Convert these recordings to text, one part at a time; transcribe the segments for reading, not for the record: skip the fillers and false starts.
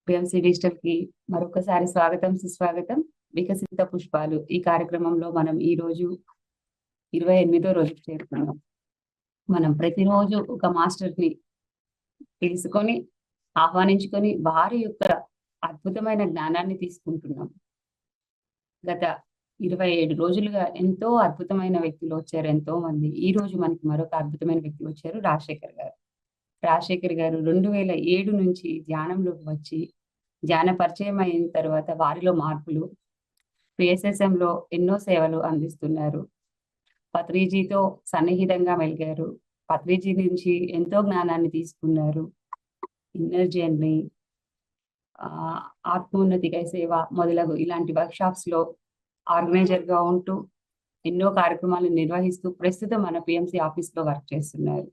PMC digital కి మరొకసారి స్వాగతం సుస్వాగతం. వికసిత పుష్పాలు ఈ కార్యక్రమంలో మనం ఈ రోజు 28వ రోజుకి చేరుకున్నాం. మనం ప్రతిరోజు ఒక మాస్టర్ ని తెలుసుకొని ఆహ్వానించుకొని వారి యొక్క అద్భుతమైన జ్ఞానాన్ని తీసుకుంటున్నాం. గత 27 రోజులుగా ఎంతో అద్భుతమైన వ్యక్తులు వచ్చారు, ఎంతో మంది. ఈ రోజు మనకి మరొక అద్భుతమైన వ్యక్తి వచ్చారు, రాజశేఖర్ గారు. రాజశేఖర్ గారు 2007 నుంచి ధ్యానంలోకి వచ్చి ధ్యాన పరిచయం అయిన తర్వాత వారిలో మార్పులు, PSSM లో ఎన్నో సేవలు అందిస్తున్నారు. పత్రిజీతో సన్నిహితంగా మెలిగారు. పత్రిజీ నుంచి ఎంతో జ్ఞానాన్ని తీసుకున్నారు. ఇన్నర్ జర్నీ, ఆత్మోన్నతికై సేవ మొదలగు ఇలాంటి వర్క్షాప్స్ లో ఆర్గనైజర్ గా ఉంటూ ఎన్నో కార్యక్రమాలు నిర్వహిస్తూ ప్రస్తుతం మన పిఎంసి ఆఫీస్ లో వర్క్ చేస్తున్నారు.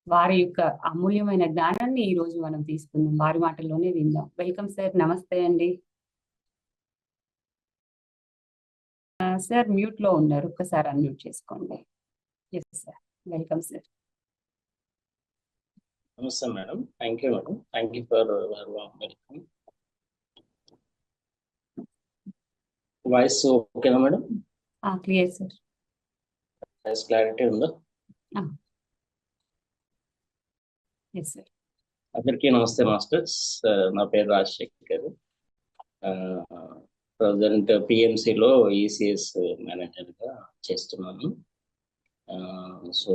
వారి యొక్క అమూల్యమైన జ్ఞానాన్ని ఈ రోజు మనం తీసుకుందాం, వారి మాటల్లోనే విందాం. Welcome sir. నమస్తే అండి. సార్ మ్యూట్ లో ఉన్నారు, ఒక్కసారి అన్మ్యూట్ చేసుకోండి. Yes sir, welcome sir. నమస్తే madam. Thank you madam. Thank you for welcome. Voice ఓకేనా madam? Clear sir. Voice clarity ఉందా? Yes sir. అందరికీ నమస్తే మాస్టర్స్. నా పేరు రాజశేఖర్. ప్రజెంట్ పిఎంసిలో ఈసిఎస్ మేనేజర్గా చేస్తున్నాను. సో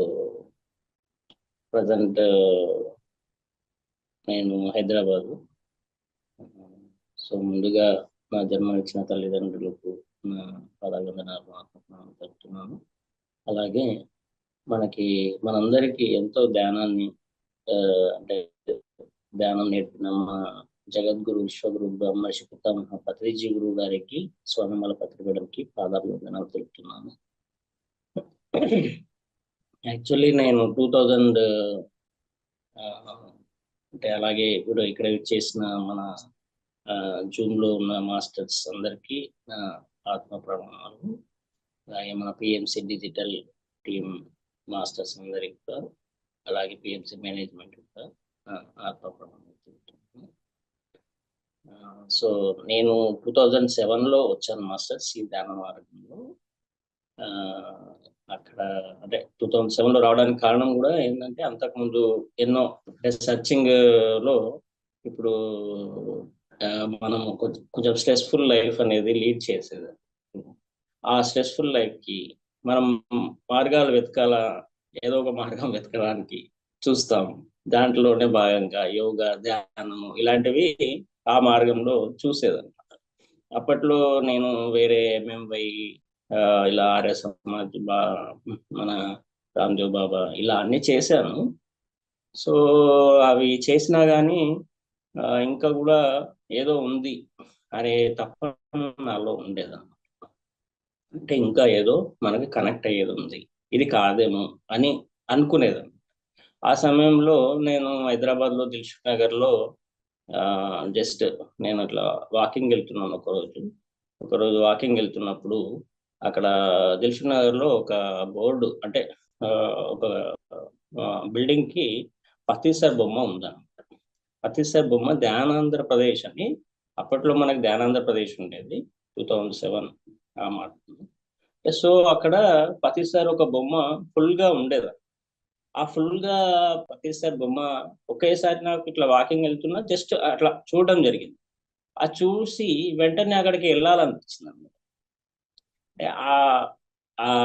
ప్రజెంట్ నేను హైదరాబాదు. సో ముందుగా నా జన్మనిచ్చిన తల్లిదండ్రులకు నా పాదాభివందనాలు చెప్తున్నాను. అలాగే మనందరికీ ఎంతో ధ్యానాన్ని అంటే ధ్యానం నేర్పిన మా జగద్గురు విశ్వగురు బ్రహ్మర్షి పితామహ పత్రిజీ గురువు గారికి, స్వర్ణమాల పత్రికడానికి పాదాభివందనాలు తెలుపుతున్నాను. యాక్చువల్లీ నేను 2000 అంటే అలాగే ఇప్పుడు ఇక్కడ చేసిన మన జూమ్ లో ఉన్న మాస్టర్స్ అందరికీ ఆత్మ ప్రణామాలు. అలాగే మన పిఎంసి డిజిటల్ టీమ్ మాస్టర్స్ అందరికీ, అలాగే పిఎంసి మేనేజ్మెంట్ ఆత్మ ప్రణామాలు. సో నేను 2007లో వచ్చాను మాస్టర్స్ ఈ ధ్యాన మార్గంలో. అక్కడ అంటే 2007లో రావడానికి కారణం కూడా ఏంటంటే, అంతకుముందు ఎన్నో సర్చింగ్ లో ఇప్పుడు మనం కొంచెం స్ట్రెస్ఫుల్ లైఫ్ అనేది లీడ్ చేసేది. ఆ స్ట్రెస్ఫుల్ లైఫ్ కి మనం మార్గాలు వెతకాలా, ఏదో ఒక మార్గం వెతకడానికి చూస్తాం. దాంట్లోనే భాగంగా యోగా, ధ్యానము ఇలాంటివి ఆ మార్గంలో చూసేదన్నమాట. అప్పట్లో నేను వేరే MMY, ఇలా ఆర్య సమాజ్, మన రామ్దేవ్ బాబా ఇలా అన్ని చేశాను. సో అవి చేసినా కానీ ఇంకా కూడా ఏదో ఉంది అనే తప్ప నాలో ఉండేదన్నమాట. అంటే ఇంకా ఏదో మనకి కనెక్ట్ అయ్యేది ఉంది, ఇది కాదేమో అని అనుకునేదాన్ని. ఆ సమయంలో నేను హైదరాబాద్లో దిల్సుఖ్ నగర్లో జస్ట్ నేను అట్లా వాకింగ్ వెళ్తున్నాను. ఒకరోజు వాకింగ్ వెళ్తున్నప్పుడు అక్కడ దిల్సుఖ్ నగర్లో ఒక బోర్డు, అంటే ఒక బిల్డింగ్ కి పతీసర్ బొమ్మ ఉందన్నమాట. పతీసర్ బొమ్మ ధ్యానాంధ్రప్రదేశ్ అని, అప్పట్లో మనకి ధ్యానాంధ్రప్రదేశ్ ఉండేది 2007 ఆ మాట. సో అక్కడ పతీసర్ ఒక బొమ్మ ఫుల్ గా ఉండేది. ఆ ఫుల్ గా పతీసర్ బొమ్మ ఒకేసారి నాకు ఇట్లా వాకింగ్ వెళ్తున్నా జస్ట్ అట్లా చూడడం జరిగింది. ఆ చూసి వెంటనే అక్కడికి వెళ్ళాలనిపించింది అన్నమాట.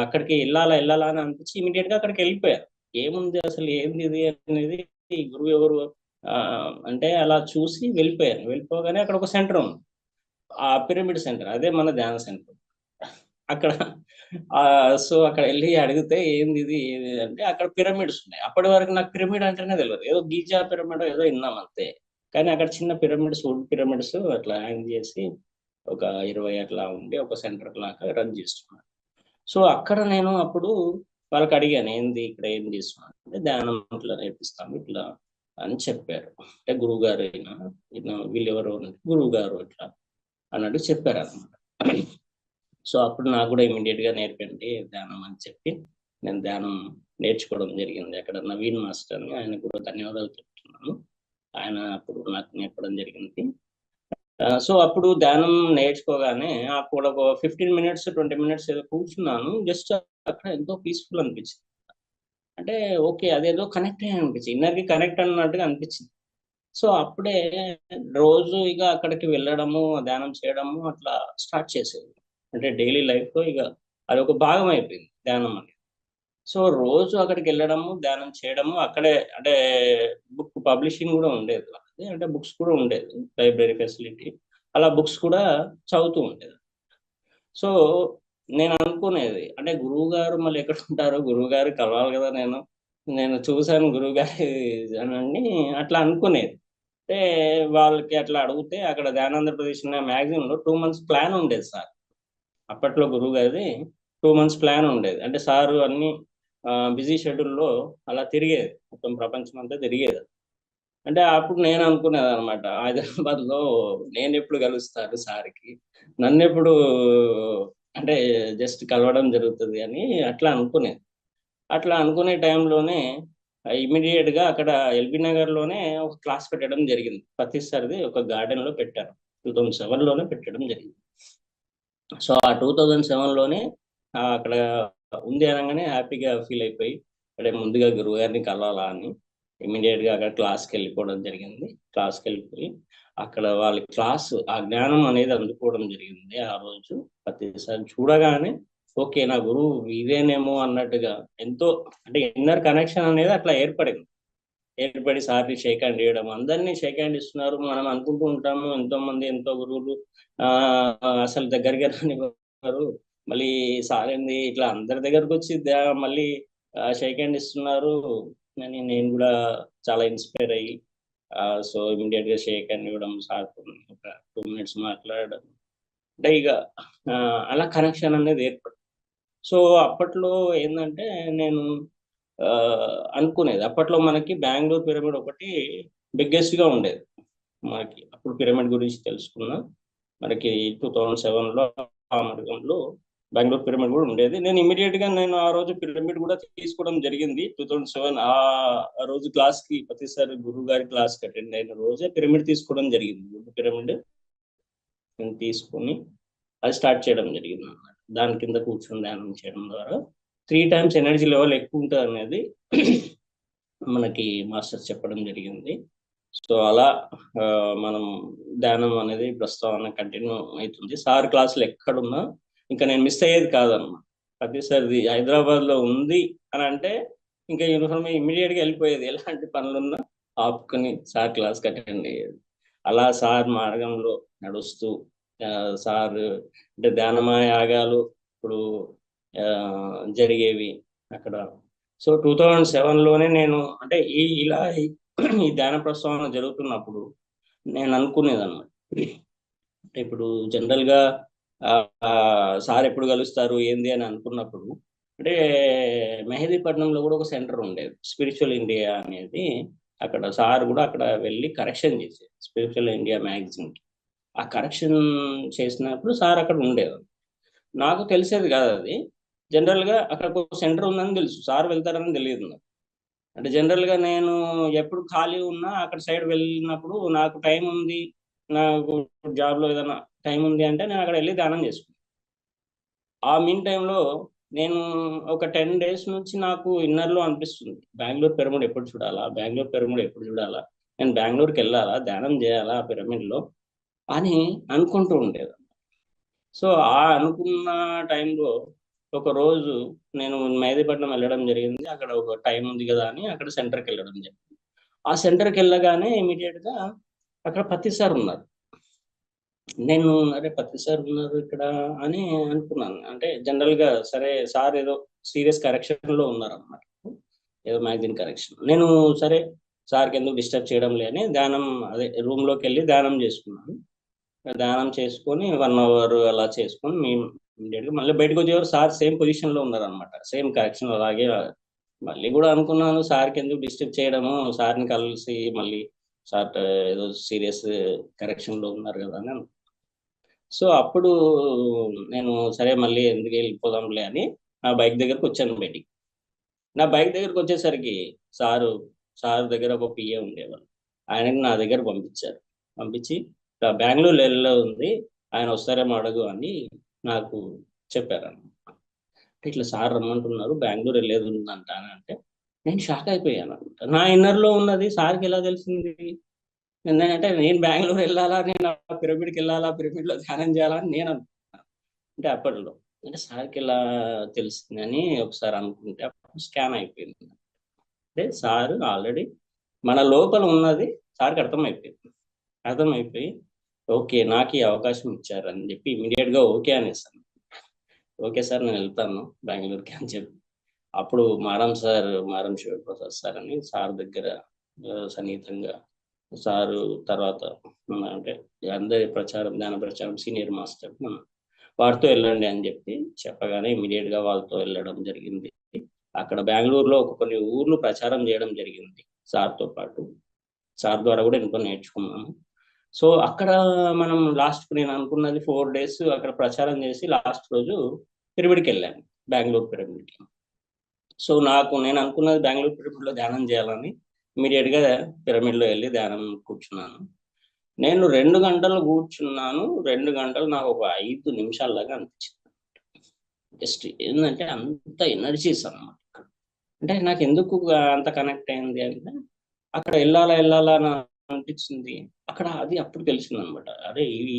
అక్కడికి వెళ్ళాలా అని అనిపించి ఇమీడియట్ గా అక్కడికి వెళ్ళిపోయారు. ఏముంది అసలు, ఏంది ఇది అనేది, గురువు ఎవరు అంటే అలా చూసి వెళ్ళిపోయాను. వెళ్ళిపోగానే అక్కడ ఒక సెంటర్ ఉంది, ఆ పిరమిడ్ సెంటర్, అదే మన ధ్యాన సెంటర్ అక్కడ. సో అక్కడ వెళ్ళి అడిగితే ఏంది ఇది ఏది అంటే అక్కడ పిరమిడ్స్ ఉన్నాయి. అప్పటి వరకు నాకు పిరమిడ్ అంటేనే తెలియదు, ఏదో గీజా పిరమిడ్ ఏదో విన్నాం అంతే. కానీ అక్కడ చిన్న పిరమిడ్స్, వుడ్ పిరమిడ్స్ అట్లా హ్యాంగ్ చేసి ఒక 20 అట్లా ఉండి ఒక సెంటర్ లాగా రన్ చేస్తున్నాను. సో అక్కడ నేను అప్పుడు వాళ్ళకి అడిగాను, ఏంది ఇక్కడ ఏం చేస్తున్నాను అంటే, ధ్యానం ఇట్లా నేర్పిస్తాము ఇట్లా అని చెప్పారు. అంటే గురువు గారు అయినా వీళ్ళు ఎవరు గురువు గారు ఇట్లా అన్నట్టు చెప్పారు అన్నమాట. సో అప్పుడు నాకు కూడా ఇమీడియట్ గా నేర్పండి ధ్యానం అని చెప్పి నేను ధ్యానం నేర్చుకోవడం జరిగింది. అక్కడ నవీన్ మాస్టర్ అని, ఆయన కూడా ధన్యవాదాలు చెప్తున్నాను. ఆయన అప్పుడు నాకు నేర్పడం జరిగింది. సో అప్పుడు ధ్యానం నేర్చుకోగానే అక్కడ ఒక 15 మినిట్స్ 20 మినిట్స్ ఏదో కూర్చున్నాను. జస్ట్ అక్కడ ఎంతో పీస్ఫుల్ అనిపించింది. అంటే ఓకే, అదేదో కనెక్ట్ అయ్యి అనిపించింది, ఇన్నర్కి కనెక్ట్ అన్నట్టుగా అనిపించింది. సో అప్పుడే రోజు ఇక అక్కడికి వెళ్ళడము, ధ్యానం చేయడము అట్లా స్టార్ట్ చేసేది. అంటే డైలీ లైఫ్లో ఇక అది ఒక భాగం అయిపోయింది ధ్యానం అనేది. సో రోజు అక్కడికి వెళ్ళడము, ధ్యానం చేయడము అక్కడే. అంటే బుక్ పబ్లిషింగ్ కూడా ఉండేది వాళ్ళది, అంటే బుక్స్ కూడా ఉండేది, లైబ్రరీ ఫెసిలిటీ. అలా బుక్స్ కూడా చదువుతూ ఉండేది. సో నేను అనుకునేది, అంటే గురువు గారు మళ్ళీ ఎక్కడ ఉంటారో, గురువు గారు కలవాలి కదా, నేను నేను చూశాను గురువు గారి అని అట్లా అనుకునేది. అంటే వాళ్ళకి అట్లా అడిగితే అక్కడ ధ్యానాంధ్రప్రదేశ్ మ్యాగజైన్లో 2 months ప్లాన్ ఉండేది సార్. అప్పట్లో గురువు గారిది 2 months ప్లాన్ ఉండేది. అంటే సారు అన్ని బిజీ షెడ్యూల్లో అలా తిరిగేది, మొత్తం ప్రపంచం అంతా తిరిగేది. అంటే అప్పుడు నేను అనుకునేది అనమాట, హైదరాబాద్లో నేను ఎప్పుడు కలుస్తాను సార్కి, నన్ను ఎప్పుడు అంటే జస్ట్ కలవడం జరుగుతుంది అని అట్లా అనుకునేది. అట్లా అనుకునే టైంలోనే గా అక్కడ ఎల్బీ నగర్లోనే ఒక క్లాస్ పెట్టడం జరిగింది. ప్రతిసారిది ఒక గార్డెన్లో పెట్టారు. 2007లోనే పెట్టడం జరిగింది. సో ఆ 2007లోనే అక్కడ ఉంది అనగానే హ్యాపీగా ఫీల్ అయిపోయి, అంటే ముందుగా గురువు గారిని కలవాలా అని గా అక్కడ క్లాస్కి వెళ్ళిపోవడం జరిగింది. క్లాస్కి వెళ్ళిపోయి అక్కడ వాళ్ళ క్లాస్ ఆ జ్ఞానం అనేది అందుకోవడం జరిగింది. ఆ రోజు ప్రతిసారి చూడగానే ఓకే, నా గురువు ఇదేనేమో అన్నట్టుగా ఎంతో, అంటే ఇన్నర్ కనెక్షన్ అనేది అట్లా ఏర్పడి సార్ని షేక్ హ్యాండ్ చేయడం, అందరినీ షేక్ హ్యాండ్ ఇస్తున్నారు. మనం అనుకుంటూ ఉంటాము ఎంతో మంది, ఎంతో గురువులు ఆ అసలు దగ్గరికి రానివ్వరు, మళ్ళీ సార్ ఏంది ఇట్లా అందరి దగ్గరకు వచ్చి మళ్ళీ షేక్ హ్యాండ్ ఇస్తున్నారు అని నేను కూడా చాలా ఇన్స్పైర్ అయ్యి, సో ఇమీడియట్ గా షేక్ హ్యాండ్ ఇవ్వడం, సార్ ఒక 2 minutes మాట్లాడడం, అంటే ఇక అలా కనెక్షన్ అనేది ఏర్పడింది. సో అప్పట్లో ఏంటంటే నేను అనుకునేది, అప్పట్లో మనకి బెంగళూరు పిరమిడ్ ఒకటి బిగ్గెస్ట్ గా ఉండేది. మనకి అప్పుడు పిరమిడ్ గురించి తెలుసుకున్నా, మనకి 2007లో ఆ మార్గంలో బెంగళూరు పిరమిడ్ కూడా ఉండేది. నేను ఇమీడియట్ గా నేను ఆ రోజు పిరమిడ్ కూడా తీసుకోవడం జరిగింది. 2007 ఆ రోజు క్లాస్ కి, ప్రతిసారి గురువు గారి క్లాస్ కి అటెండ్ అయిన రోజే పిరమిడ్ తీసుకోవడం జరిగింది. పిరమిడ్ నేను తీసుకొని అది స్టార్ట్ చేయడం జరిగింది అన్నమాట. దాని కింద కూర్చొని ధ్యానం చేయడం ద్వారా 3 times ఎనర్జీ లెవెల్ ఎక్కువ ఉంటుంది అనేది మనకి మాస్టర్స్ చెప్పడం జరిగింది. సో అలా మనం ధ్యానం అనేది ప్రస్తుతం కంటిన్యూ అవుతుంది. సార్ క్లాసులు ఎక్కడున్నా ఇంకా నేను మిస్ అయ్యేది కాదన్నమాట. ప్రతిసారి హైదరాబాద్లో ఉంది అని అంటే ఇంకా యూనిఫామ్ గా వెళ్ళిపోయేది, ఎలాంటి పనులున్నా ఆపుకొని సార్ క్లాస్కి అటెండ్ అయ్యేది. అలా సార్ మార్గంలో నడుస్తూ సార్ అంటే ధ్యానమయ యాగాలు ఇప్పుడు జరిగేవి అక్కడ. సో 2007లోనే నేను అంటే ఇలా ఈ ధ్యాన ప్రస్తావన జరుగుతున్నప్పుడు నేను అనుకునేదన్నమాట, ఇప్పుడు జనరల్గా సార్ ఎప్పుడు కలుస్తారు ఏంది అని అనుకున్నప్పుడు, అంటే మెహదీపట్నంలో కూడా ఒక సెంటర్ ఉండేది, స్పిరిచువల్ ఇండియా అనేది. అక్కడ సార్ కూడా అక్కడ వెళ్ళి కరెక్షన్ చేసేది స్పిరిచువల్ ఇండియా మ్యాగజైన్కి. ఆ కరెక్షన్ చేసినప్పుడు సార్ అక్కడ ఉండేవారు. నాకు తెలిసేది కాదు అది. జనరల్గా అక్కడ ఒక సెంటర్ ఉందని తెలుసు, సార్ వెళ్తారని తెలియదు నాకు. అంటే జనరల్గా నేను ఎప్పుడు ఖాళీ ఉన్నా అక్కడ సైడ్ వెళ్ళినప్పుడు, నాకు టైం ఉంది, నాకు జాబ్లో ఏదైనా టైం ఉంది అంటే నేను అక్కడ వెళ్ళి ధ్యానం చేసుకున్నాను. ఆ మీన్ టైంలో నేను ఒక 10 days నుంచి నాకు ఇన్నర్లో అనిపిస్తుంది, బెంగళూరు పిరమిడ్ ఎప్పుడు చూడాలా, బెంగళూరు పిరమిడ్ ఎప్పుడు చూడాలా, నేను బెంగళూరుకి వెళ్ళాలా, ధ్యానం చేయాలా ఆ పిరమిడ్లో అని అనుకుంటూ ఉండేది. సో ఆ అనుకున్న టైంలో ఒక రోజు నేను మెహదీపట్నం వెళ్ళడం జరిగింది. అక్కడ ఒక టైం ఉంది కదా అని అక్కడ సెంటర్కి వెళ్ళడం జరిగింది. ఆ సెంటర్కి వెళ్ళగానే గా అక్కడ పత్తి సార్ ఉన్నారు. నేను అరే పత్తి సార్ ఉన్నారు ఇక్కడ అని అనుకున్నాను. అంటే జనరల్గా సరే సార్ ఏదో సీరియస్ కరెక్షన్లో ఉన్నారన్నమాట, ఏదో మ్యాగజైన్ కరెక్షన్. నేను సరే సార్కి ఎందుకు డిస్టర్బ్ చేయడం లేని ధ్యానం, అదే రూమ్లోకి వెళ్ళి ధ్యానం చేసుకున్నాను. ధ్యానం చేసుకొని 1 hour అలా చేసుకొని మేము ఇమీడియట్గా మళ్ళీ బయటకు వచ్చేవారు, సార్ సేమ్ పొజిషన్లో ఉన్నారనమాట, సేమ్ కరెక్షన్ అలాగే. మళ్ళీ కూడా అనుకున్నాను సార్కి ఎందుకు డిస్టర్బ్ చేయడము, సార్ని కలిసి మళ్ళీ సార్ ఏదో సీరియస్ కరెక్షన్లో ఉన్నారు కదా అని. సో అప్పుడు నేను సరే మళ్ళీ ఎందుకు వెళ్ళిపోదాంలే అని నా బైక్ దగ్గరకు వచ్చాను బయటికి. నా బైక్ దగ్గరకు వచ్చేసరికి సార్ దగ్గర ఒక పిఏ ఉండేవాళ్ళు, ఆయనకి నా దగ్గర పంపించారు. పంపించి బెంగళూరు వెళ్ళే ఉంది, ఆయన వస్తారేమో అడుగు అని నాకు చెప్పారన్నమాట. ఇట్లా సార్ రమ్మంటున్నారు, బెంగళూరు వెళ్ళేది ఉందంట అని అంటే నేను షాక్ అయిపోయాను అనమాట. నా ఇన్నర్లో ఉన్నది సార్కి ఎలా తెలిసింది? ఎందుకంటే నేను బెంగళూరు వెళ్ళాలా, నేను పిరమిడ్కి వెళ్ళాలా, పిరమిడ్లో ధ్యానం చేయాలా అని నేను అనుకున్నాను. అంటే అప్పట్లో అంటే సార్కి ఎలా తెలిసింది అని ఒకసారి అనుకుంటే అప్పుడు స్కాన్ అయిపోయింది. అంటే సార్ ఆల్రెడీ మన లోపల ఉన్నది సార్కి అర్థమైపోయి ఓకే నాకు ఈ అవకాశం ఇచ్చారు అని చెప్పి ఇమీడియట్ గా ఓకే అనేసాను. ఓకే సార్ నేను వెళ్తాను బెంగళూరుకి అని చెప్పి అప్పుడు మారం శివప్రసాద్ సార్ అని సార్ దగ్గర సన్నిహితంగా సారు తర్వాత అంటే అందరి ధ్యాన ప్రచారం సీనియర్ మాస్టర్ వారితో వెళ్ళండి అని చెప్పి చెప్పగానే ఇమీడియట్ గా వాళ్ళతో వెళ్ళడం జరిగింది. అక్కడ బెంగళూరులో కొన్ని ఊర్లు ప్రచారం చేయడం జరిగింది సార్తో పాటు. సార్ ద్వారా కూడా ఎంతో నేర్చుకున్నాము. సో అక్కడ మనం నేను అనుకున్నది 4 days అక్కడ ప్రచారం చేసి లాస్ట్ రోజు పిరమిడ్కి వెళ్ళాను, బెంగళూరు పిరమిడ్కి. సో నేను అనుకున్నది బెంగళూరు పిరమిడ్లో ధ్యానం చేయాలని ఇమీడియట్ గా పిరమిడ్లో వెళ్ళి ధ్యానం కూర్చున్నాను. నేను 2 గంటలు కూర్చున్నాను. 2 గంటలు నాకు ఒక 5 నిమిషాల్లాగా అనిపించింది. జస్ట్ ఏంటంటే అంత ఎనర్జీస్ అన్నమాట. అంటే నాకు ఎందుకు అంత కనెక్ట్ అయింది అంటే అక్కడ వెళ్ళాలా అని అనిపించింది. అక్కడ అది అప్పుడు తెలిసింది అనమాట, అరే ఈ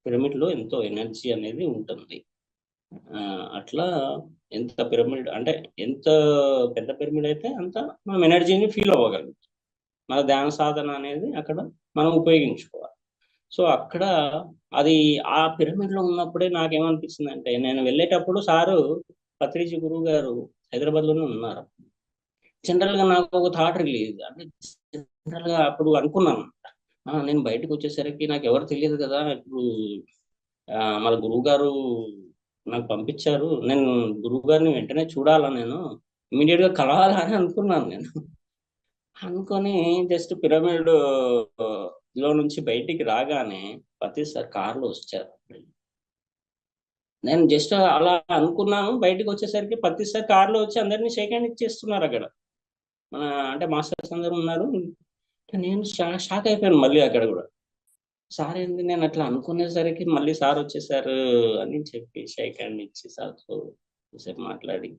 పిరమిడ్ లో ఎంతో ఎనర్జీ అనేది ఉంటుంది. అట్లా ఎంత పిరమిడ్ అంటే ఎంత పెద్ద పిరమిడ్ అయితే అంత మనం ఎనర్జీని ఫీల్ అవ్వగలుగుతాం. మన ధ్యాన సాధన అనేది అక్కడ మనం ఉపయోగించుకోవాలి. సో అక్కడ అది ఆ పిరమిడ్ లో ఉన్నప్పుడే నాకేమనిపిస్తుంది అంటే నేను వెళ్ళేటప్పుడు సారు పత్రిజీ గురువు గారు హైదరాబాద్ లోనే ఉన్నారు. జనరల్ గా నాకు ఒక థాట్ రిలీజ్ అంటే జనరల్ గా అప్పుడు అనుకున్నాను, నేను బయటకు వచ్చేసరికి నాకు ఎవరు తెలియదు కదా, ఇప్పుడు మన గురువు గారు నాకు పంపించారు, నేను గురువు గారిని వెంటనే చూడాలా, నేను ఇమీడియట్ గా కలవాలా అని అనుకున్నాను. నేను అనుకొని జస్ట్ పిరమిడ్ లో నుంచి బయటికి రాగానే ప్రతిసారి కార్లో వచ్చారు. నేను జస్ట్ అలా అనుకున్నాను, బయటకు వచ్చేసరికి ప్రతిసారి కార్లో వచ్చి అందరినీ షేక్ హ్యాండ్ ఇచ్చేస్తున్నారు అక్కడ. అంటే మాస్టర్స్ అందరూ ఉన్నారు. నేను షాక్ అయిపోయాను మళ్ళీ అక్కడ కూడా. సార్ ఏంది నేను అట్లా అనుకునేసరికి మళ్ళీ సార్ వచ్చేసారు అని చెప్పి షేక్ హ్యాండ్ ఇచ్చి సార్తో సేపు మాట్లాడి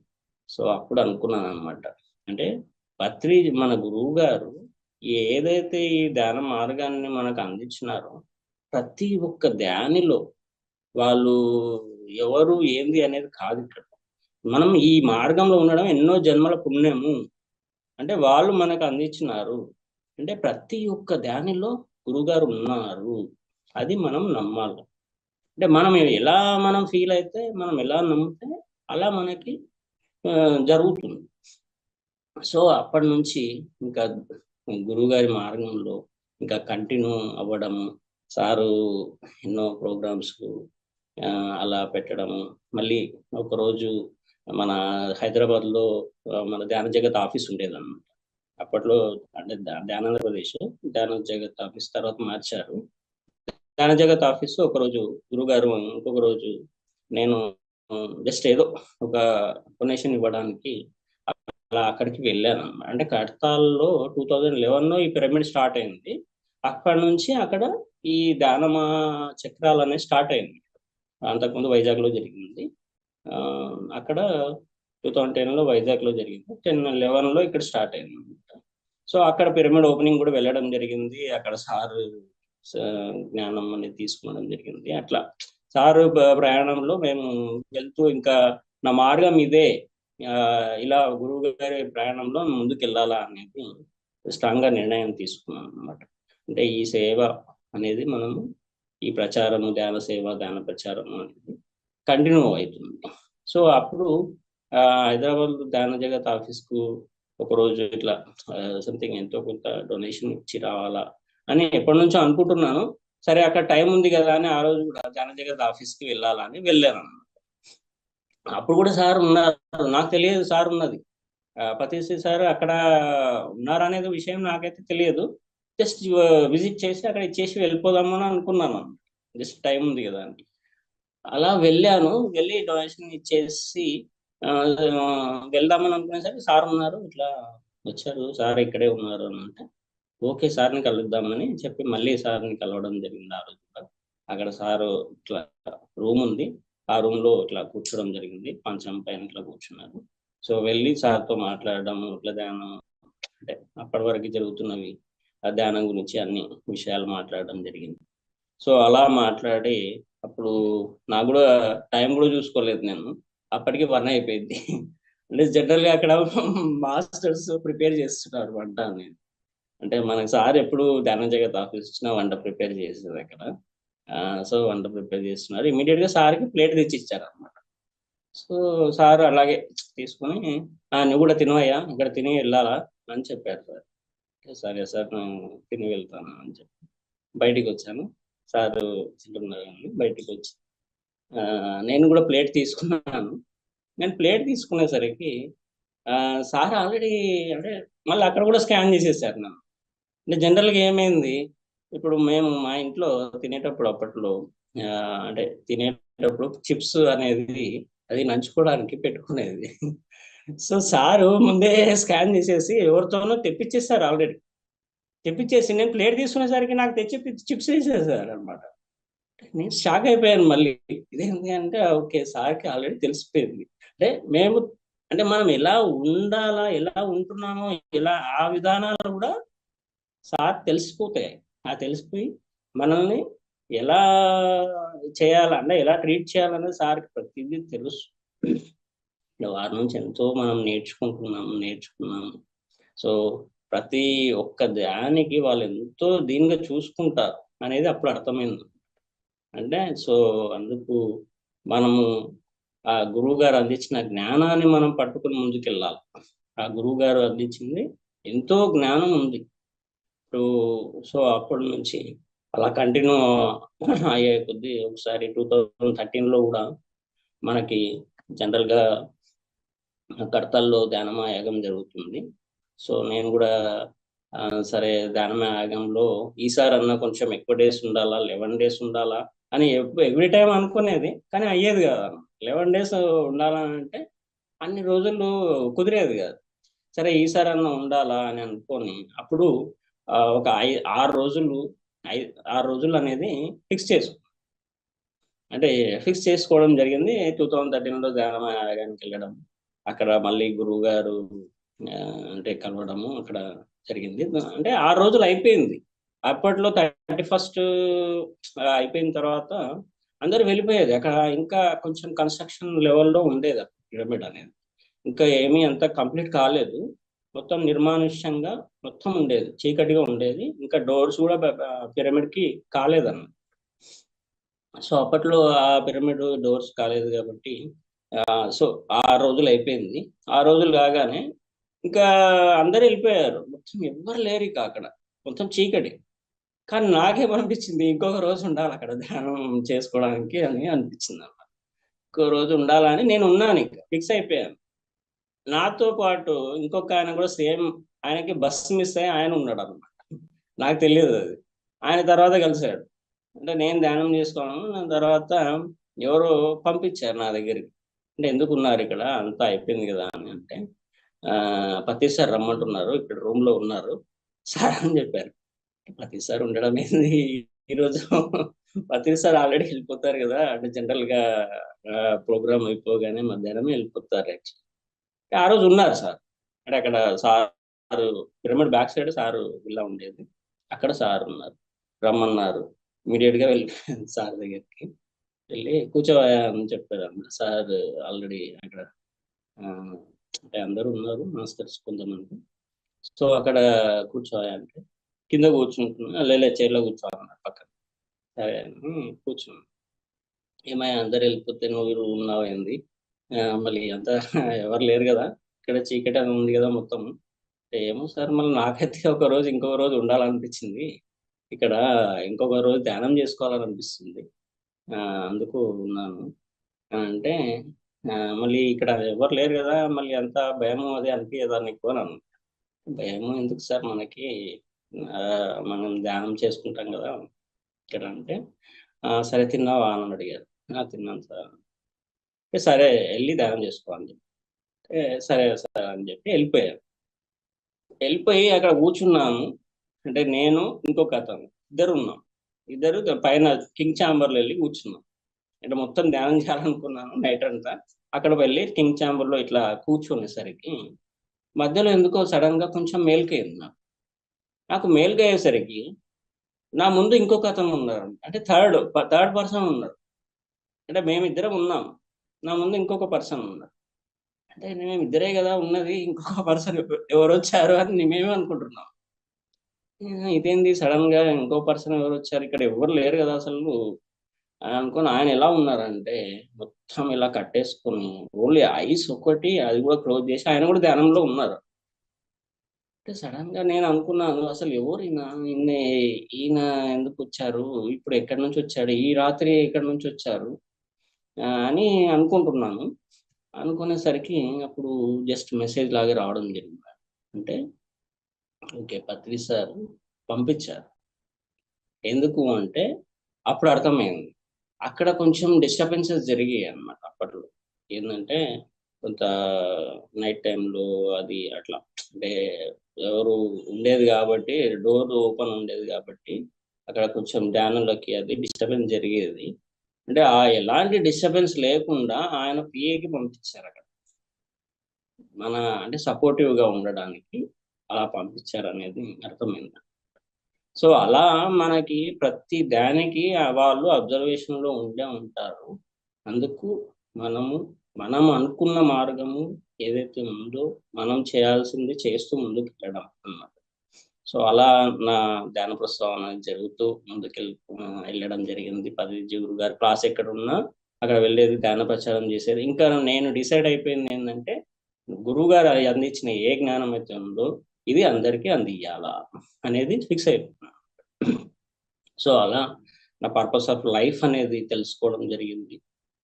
సో అప్పుడు అనుకున్నాను అనమాట, అంటే మన గురువు గారు ఏదైతే ఈ ధ్యాన మార్గాన్ని మనకు అందించినారో ప్రతి ఒక్క ధ్యానిలో వాళ్ళు ఎవరు ఏంది అనేది కాదు. ఇక్కడ మనం ఈ మార్గంలో ఉండడం ఎన్నో జన్మల పుణ్యము. అంటే వాళ్ళు మనకు అందించినారు అంటే ప్రతి ఒక్క ధ్యానిలో గురువుగారు ఉన్నారు, అది మనం నమ్మాలి. అంటే మనం ఫీల్ అయితే, మనం ఎలా నమ్మితే అలా మనకి జరుగుతుంది. సో అప్పటి నుంచి ఇంకా గురువుగారి మార్గంలో ఇంకా కంటిన్యూ అవ్వడము, సారు ఎన్నో ప్రోగ్రామ్స్ అలా పెట్టడము. మళ్ళీ ఒకరోజు మన హైదరాబాద్లో మన ధ్యాన జగత్ ఆఫీస్ ఉండేదన్నమాట. అప్పట్లో అంటే ధ్యానాంధ్రప్రదేశ్ ధ్యాన జగత్ ఆఫీస్ తర్వాత మార్చారు. ధ్యాన జగత్ ఆఫీస్ ఒకరోజు గురుగారు, ఇంకొక రోజు నేను జస్ట్ ఏదో ఒక డొనేషన్ ఇవ్వడానికి అలా అక్కడికి వెళ్ళాను అన్నమాట. అంటే కడతాల్లో 2011లో ఈ పిరమిడ్ స్టార్ట్ అయింది. అక్కడి నుంచి అక్కడ ఈ ధ్యానమా చక్రాలు అనేది స్టార్ట్ అయింది. అంతకుముందు వైజాగ్లో జరిగింది. అక్కడ 2010లో వైజాగ్లో జరిగింది. 2011లో ఇక్కడ స్టార్ట్ అయింది అనమాట. సో అక్కడ పిరమిడ్ ఓపెనింగ్ కూడా వెళ్ళడం జరిగింది. అక్కడ సారు జ్ఞానం అనేది తీసుకోవడం జరిగింది. అట్లా సారు ప్రయాణంలో మేము వెళ్తూ ఇంకా నా మార్గం ఇదే, ఇలా గురువు గారి ప్రయాణంలో ముందుకు వెళ్ళాలా అనేది స్ట్రాంగ్ గా నిర్ణయం తీసుకున్నాం అనమాట. అంటే ఈ సేవ అనేది మనము ఈ ప్రచారము ధ్యాన సేవ ధ్యాన ప్రచారం అనేది కంటిన్యూ అవుతుంది. సో అప్పుడు హైదరాబాద్ ధ్యాన జగత్ ఆఫీస్కు ఒకరోజు ఇట్లా సంథింగ్ ఎంతో కొంత డొనేషన్ ఇచ్చి రావాలా అని ఎప్పటి నుంచో అనుకుంటున్నాను. సరే అక్కడ టైం ఉంది కదా అని ఆ రోజు కూడా ధ్యాన జగత్ ఆఫీస్కి వెళ్ళాలని వెళ్ళాను అన్నమాట. అప్పుడు కూడా సార్ ఉన్నారు, నాకు తెలియదు సార్ ఉన్నది. పతీశ్రీ సార్ అక్కడ ఉన్నారనేది విషయం నాకైతే తెలియదు. జస్ట్ విజిట్ చేసి అక్కడ ఇచ్చేసి వెళ్ళిపోదాము అని అనుకున్నాను, జస్ట్ టైం ఉంది కదా అని. అలా వెళ్ళాను, వెళ్ళి డొనేషన్ ఇచ్చేసి వెళ్దామని అనుకునేసరికి సార్ ఉన్నారు, ఇట్లా వచ్చారు సార్ ఇక్కడే ఉన్నారు అని అంటే ఓకే సార్ని కలుద్దామని చెప్పి మళ్ళీ సార్ని కలవడం జరిగింది ఆ రోజు కూడా. అక్కడ సారు ఇట్లా రూమ్ ఉంది, ఆ రూమ్ లో ఇట్లా కూర్చోవడం జరిగింది, మంచం పైన ఇట్లా కూర్చున్నారు. సో వెళ్ళి సార్తో మాట్లాడడం, ఇట్లా ధ్యానం అంటే అప్పటి వరకు జరుగుతున్నవి ఆ ధ్యానం గురించి అన్ని విషయాలు మాట్లాడడం జరిగింది. సో అలా మాట్లాడి అప్పుడు నాకు కూడా టైం కూడా చూసుకోలేదు నేను, అప్పటికి 1 అయిపోయింది. అంటే జనరల్గా అక్కడ మాస్టర్స్ ప్రిపేర్ చేస్తున్నారు వంట అని. అంటే మనకి సార్ ఎప్పుడు ధ్యాన జగత్ ఆఫీస్ వచ్చినా వంట ప్రిపేర్ చేసేది అక్కడ. సో వంట ప్రిపేర్ చేస్తున్నారు, ఇమీడియట్ గా సార్కి ప్లేట్ తెచ్చి ఇచ్చారు అనమాట. సో సార్ అలాగే తీసుకొని నువ్వు కూడా తినవయ్యా, ఇక్కడ తిని వెళ్ళాలా అని చెప్పారు సార్. సరే సార్ నేను తిని వెళ్తాను అని చెప్పి బయటికి వచ్చాను. సారు తింటున్నారు అని బయటికి వచ్చి నేను కూడా ప్లేట్ తీసుకున్నాను. నేను ప్లేట్ తీసుకునేసరికి సార్ ఆల్రెడీ అంటే మళ్ళీ అక్కడ కూడా స్కాన్ చేసేసారు నన్ను. అంటే జనరల్గా ఏమైంది, ఇప్పుడు మేము మా ఇంట్లో తినేటప్పుడు అప్పట్లో అంటే తినేటప్పుడు చిప్స్ అనేది అది నంచుకోవడానికి పెట్టుకునేది. సో సారు ముందే స్కాన్ చేసేసి ఎవరితోనో తెప్పించేస్తారు ఆల్రెడీ. తెప్పించేసి నేను ప్లేట్ తీసుకునేసరికి నాకు తెచ్చి చిప్స్ వేసేసారు అనమాట. నేను షాక్ అయిపోయాను మళ్ళీ. ఇదేంటి అంటే ఓకే సార్కి ఆల్రెడీ తెలిసిపోయింది. అంటే మేము అంటే మనం ఎలా ఉండాలా, ఎలా ఉంటున్నామో, ఎలా ఆ విధానాలు కూడా సార్ తెలిసిపోతాయి. తెలిసిపోయి మనల్ని ఎలా చేయాలంటే ఎలా ట్రీట్ చేయాలనేది సార్కి ప్రతిదీ తెలుసు. వారి నుంచి ఎంతో మనం నేర్చుకున్నాము. సో ప్రతి ఒక్క దానికి వాళ్ళు ఎంతో దీనిగా చూసుకుంటారు అనేది అప్పుడు అర్థమైంది. అంటే సో అందుకు మనము ఆ గురువు గారు అందించిన జ్ఞానాన్ని మనం పట్టుకుని ముందుకెళ్ళాలి. ఆ గురువు గారు అందించింది ఎంతో జ్ఞానం ఉంది. సో సో అప్పటి నుంచి అలా కంటిన్యూ అయ్యే కొద్దీ ఒకసారి 2013లో కూడా మనకి జనరల్గా కడతాల్లో ధ్యానమాయాగం జరుగుతుంది. సో నేను కూడా సరే ధ్యానమాయాగంలో ఈసారి అన్న కొంచెం ఎక్కువ డేస్ ఉండాలా, 11 డేస్ ఉండాలా అని ఎవ్రీ టైం అనుకునేది, కానీ అయ్యేది కాదు. 11 డేస్ ఉండాలని అంటే అన్ని రోజులు కుదిరేది కాదు. సరే ఈసారి అన్న ఉండాలా అని అనుకొని అప్పుడు ఒక 6 రోజులు అనేది ఫిక్స్ చేసుకున్నాం. అంటే ఫిక్స్ చేసుకోవడం జరిగింది. 2013లో ధ్యానమాయాగానికి వెళ్ళడం, అక్కడ మళ్ళీ గురువు గారు అంటే కలవడము అక్కడ జరిగింది. అంటే 6 రోజులు అయిపోయింది. అప్పట్లో 31st అయిపోయిన తర్వాత అందరూ వెళ్ళిపోయేది. అక్కడ ఇంకా కొంచెం కన్స్ట్రక్షన్ లెవెల్లో ఉండేది పిరమిడ్ అనేది. ఇంకా ఏమీ అంత కంప్లీట్ కాలేదు. మొత్తం నిర్మానుష్యంగా మొత్తం ఉండేది, చీకటిగా ఉండేది. ఇంకా డోర్స్ కూడా పిరమిడ్కి కాలేదన్న. సో అప్పట్లో ఆ పిరమిడ్ డోర్స్ కాలేదు కాబట్టి సో 6 రోజులు అయిపోయింది. 6 రోజులు కాగానే ఇంకా అందరు వెళ్ళిపోయారు, మొత్తం ఎవ్వరు లేరు ఇక అక్కడ, మొత్తం చీకటి. కానీ నాకేమనిపించింది ఇంకొక రోజు ఉండాలి అక్కడ ధ్యానం చేసుకోవడానికి అని అనిపించింది అన్నమాట. ఇంకో రోజు ఉండాలని నేను ఉన్నాను, ఇక ఫిక్స్ అయిపోయాను. నాతో పాటు ఇంకొక ఆయన కూడా సేమ్, ఆయనకి బస్సు మిస్ అయ్యి ఆయన ఉన్నాడు అనమాట. నాకు తెలియదు అది, ఆయన తర్వాత కలిసాడు. అంటే నేను ధ్యానం చేసుకోను తర్వాత ఎవరో పంపించారు నా దగ్గరికి. అంటే ఎందుకు ఉన్నారు ఇక్కడ, అంతా అయిపోయింది కదా అని అంటే పతి సార్ రమ్మంటున్నారు, ఇక్కడ రూమ్ లో ఉన్నారు సార్ అని చెప్పారు. పతి సార్ ఉండడం ఏంది ఈరోజు, పతి సార్ ఆల్రెడీ వెళ్ళిపోతారు కదా, అంటే జనరల్ గా ప్రోగ్రామ్ అయిపోగానే మధ్యాహ్నమే వెళ్ళిపోతారు యాక్చువల్లీ. ఆ రోజు ఉన్నారు సార్. అంటే అక్కడ sir pyramid back side sir ఇలా ఉండేది, అక్కడ సార్ ఉన్నారు. రమ్మన్నారు, ఇమీడియట్ గా వెళ్ళిపోయాను సార్ దగ్గరికి. వెళ్ళి కూర్చోవా అని చెప్పారు అన్నమాట. సార్ ఆల్రెడీ అక్కడ అంటే అందరూ ఉన్నారు మాస్టర్స్ కొంతమంది. సో అక్కడ కూర్చోవా అంటే కింద కూర్చుంటున్నా, లేలే చైర్లో కూర్చోవాలన్నారు పక్కన. సరే అని కూర్చున్నాను. ఏమయ్యా అందరు వెళ్ళిపోతే నువ్వు ఉన్నావు ఏంది, మళ్ళీ అంతా ఎవరు లేరు కదా, ఇక్కడ చీకటి అని ఉంది కదా మొత్తం. ఏమో సార్ మళ్ళీ నాకైతే ఒక రోజు ఇంకొక రోజు ఉండాలనిపించింది ఇక్కడ, ఇంకొక రోజు ధ్యానం చేసుకోవాలనిపిస్తుంది, అందుకు ఉన్నాను అంటే మళ్ళీ ఇక్కడ ఎవరు లేరు కదా, మళ్ళీ అంత భయము అది అనిపించదా నీకు అని అన్నాను. భయము ఎందుకు సార్ మనకి, మనం ధ్యానం చేసుకుంటాం కదా ఇక్కడ అంటే సరే తిన్నావా అని అడిగారు. తిన్నాను సార్. సరే వెళ్ళి ధ్యానం చేసుకోవాలని చెప్పి సరే సార్ అని చెప్పి వెళ్ళిపోయాను. వెళ్ళిపోయి అక్కడ కూర్చున్నాను. అంటే నేను ఇంకొక అతను ఇద్దరు ఉన్నాం. ఇద్దరు పైన కింగ్ ఛాంబర్లో వెళ్ళి కూర్చున్నాం. అంటే మొత్తం ధ్యానం చేయాలనుకున్నాను నైట్ అంతా. అక్కడ వెళ్ళి కింగ్ ఛాంబర్లో ఇట్లా కూర్చునేసరికి మధ్యలో ఎందుకో సడన్ గా కొంచెం మేల్కయింది నాకు మేల్కయ్యేసరికి నా ముందు ఇంకొక అతను ఉన్నారు. అంటే థర్డ్ పర్సన్ ఉన్నారు. అంటే మేమిద్దరం ఉన్నాం, నా ముందు ఇంకొక పర్సన్ ఉన్నారు. అంటే మేమిద్దరే కదా ఉన్నది, ఇంకొక పర్సన్ ఎవరు వచ్చారు అని మేమే అనుకుంటున్నాం. ఇదేంది సడన్ గా ఇంకో పర్సన్ ఎవరు వచ్చారు, ఇక్కడ ఎవరు లేరు కదా అసలు అని అనుకుని ఆయన ఎలా ఉన్నారంటే మొత్తం ఇలా కట్టేసుకొని ఓన్లీ ఐస్ ఒకటి అది కూడా క్లోజ్ చేసి ఆయన కూడా ధ్యానంలో ఉన్నారు. అంటే సడన్ గా నేను అనుకున్నాను అసలు ఎవరు ఈయన ఎందుకు వచ్చారు, ఇప్పుడు ఎక్కడి నుంచి వచ్చాడు, ఈ రాత్రి ఎక్కడి నుంచి వచ్చారు అని అనుకుంటున్నాను. అనుకునేసరికి అప్పుడు జస్ట్ మెసేజ్ లాగా రావడం జరిగింది. అంటే ఓకే పత్రి సార్ పంపించారు. ఎందుకు అంటే అప్పుడు అర్థమైంది అక్కడ కొంచెం డిస్టర్బెన్సెస్ జరిగాయి అన్నమాట. అప్పట్లో ఏంటంటే కొంత నైట్ టైంలో అది అట్లా అంటే ఎవరు ఉండేది కాబట్టి, డోర్ ఓపెన్ ఉండేది కాబట్టి అక్కడ కొంచెం ధ్యానంలోకి అది డిస్టర్బెన్స్ జరిగేది. అంటే ఆ ఎలాంటి డిస్టర్బెన్స్ లేకుండా ఆయన పిఏకి పంపించారు అక్కడ, మన అంటే సపోర్టివ్ గా ఉండడానికి అలా పంపించారు అనేది అర్థమైంది. సో అలా మనకి ప్రతి దానికి వాళ్ళు అబ్జర్వేషన్ లో ఉండే ఉంటారు. అందుకు మనం అనుకున్న మార్గము ఏదైతే ఉందో మనం చేయాల్సింది చేస్తూ ముందుకు వెళ్ళడం అన్నమాట. సో అలా నా ధ్యాన ప్రస్తావన జరుగుతూ వెళ్ళడం జరిగింది. పదిజీ గురువు గారి క్లాస్ ఎక్కడ ఉన్నా అక్కడ వెళ్ళేది, ధ్యాన ప్రచారం చేసేది. ఇంకా నేను డిసైడ్ అయిపోయింది ఏంటంటే గురువు గారు అందించిన ఏ జ్ఞానం అయితే ఉందో ఇది అందరికీ అందియాలా అనేది ఫిక్స్ అయిపోయింది. సో అలా నా పర్పస్ ఆఫ్ లైఫ్ అనేది తెలుసుకోవడం జరిగింది.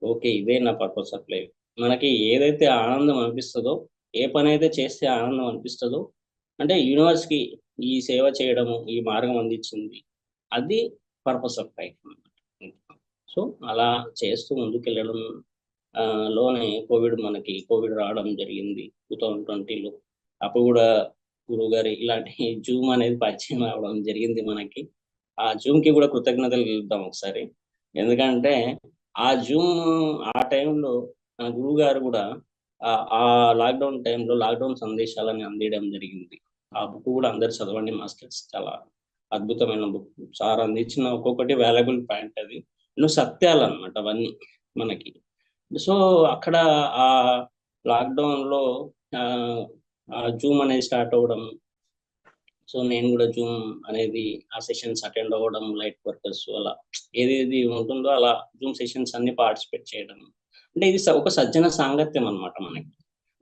ఓకే ఇదే నా పర్పస్ ఆఫ్ లైఫ్. మనకి ఏదైతే ఆనందం అనిపిస్తుందో, ఏ పని అయితే చేస్తే ఆనందం అనిపిస్తుందో, అంటే యూనివర్స్కి ఈ సేవ చేయడము, ఈ మార్గం అందించింది, అది పర్పస్ ఆఫ్ లైఫ్ అన్నమాట. సో అలా చేస్తూ ముందుకెళ్ళడం లోనే కోవిడ్ రావడం జరిగింది 2020లో. అప్పుడు కూడా గురువు గారి ఇలాంటి జూమ్ అనేది పరిచయం అవడం జరిగింది మనకి. ఆ జూమ్ కి కూడా కృతజ్ఞతలు తెలుపుదాం ఒకసారి. ఎందుకంటే ఆ జూమ్ ఆ టైంలో మన గురువు గారు కూడా ఆ లాక్డౌన్ టైంలో లాక్డౌన్ సందేశాలని అందించడం జరిగింది. ఆ బుక్ కూడా అందరు చదవండి మాస్టర్స్, చాలా అద్భుతమైన బుక్. సార్ అందించిన ఒక్కొక్కటి వాల్యుబుల్ పాయింట్. అది సత్యాలు అన్నమాట అవన్నీ మనకి. సో అక్కడ ఆ లాక్డౌన్ లో జూమ్ అనేది స్టార్ట్ అవ్వడం. సో నేను కూడా జూమ్ అనేది ఆ సెషన్స్ అటెండ్ అవ్వడం, లైట్ వర్కర్స్ అలా ఏదేది ఉంటుందో అలా జూమ్ సెషన్స్ అన్ని పార్టిసిపేట్ చేయడం. అంటే ఇది ఒక సజ్జన సాంగత్యం అన్నమాట మనకి.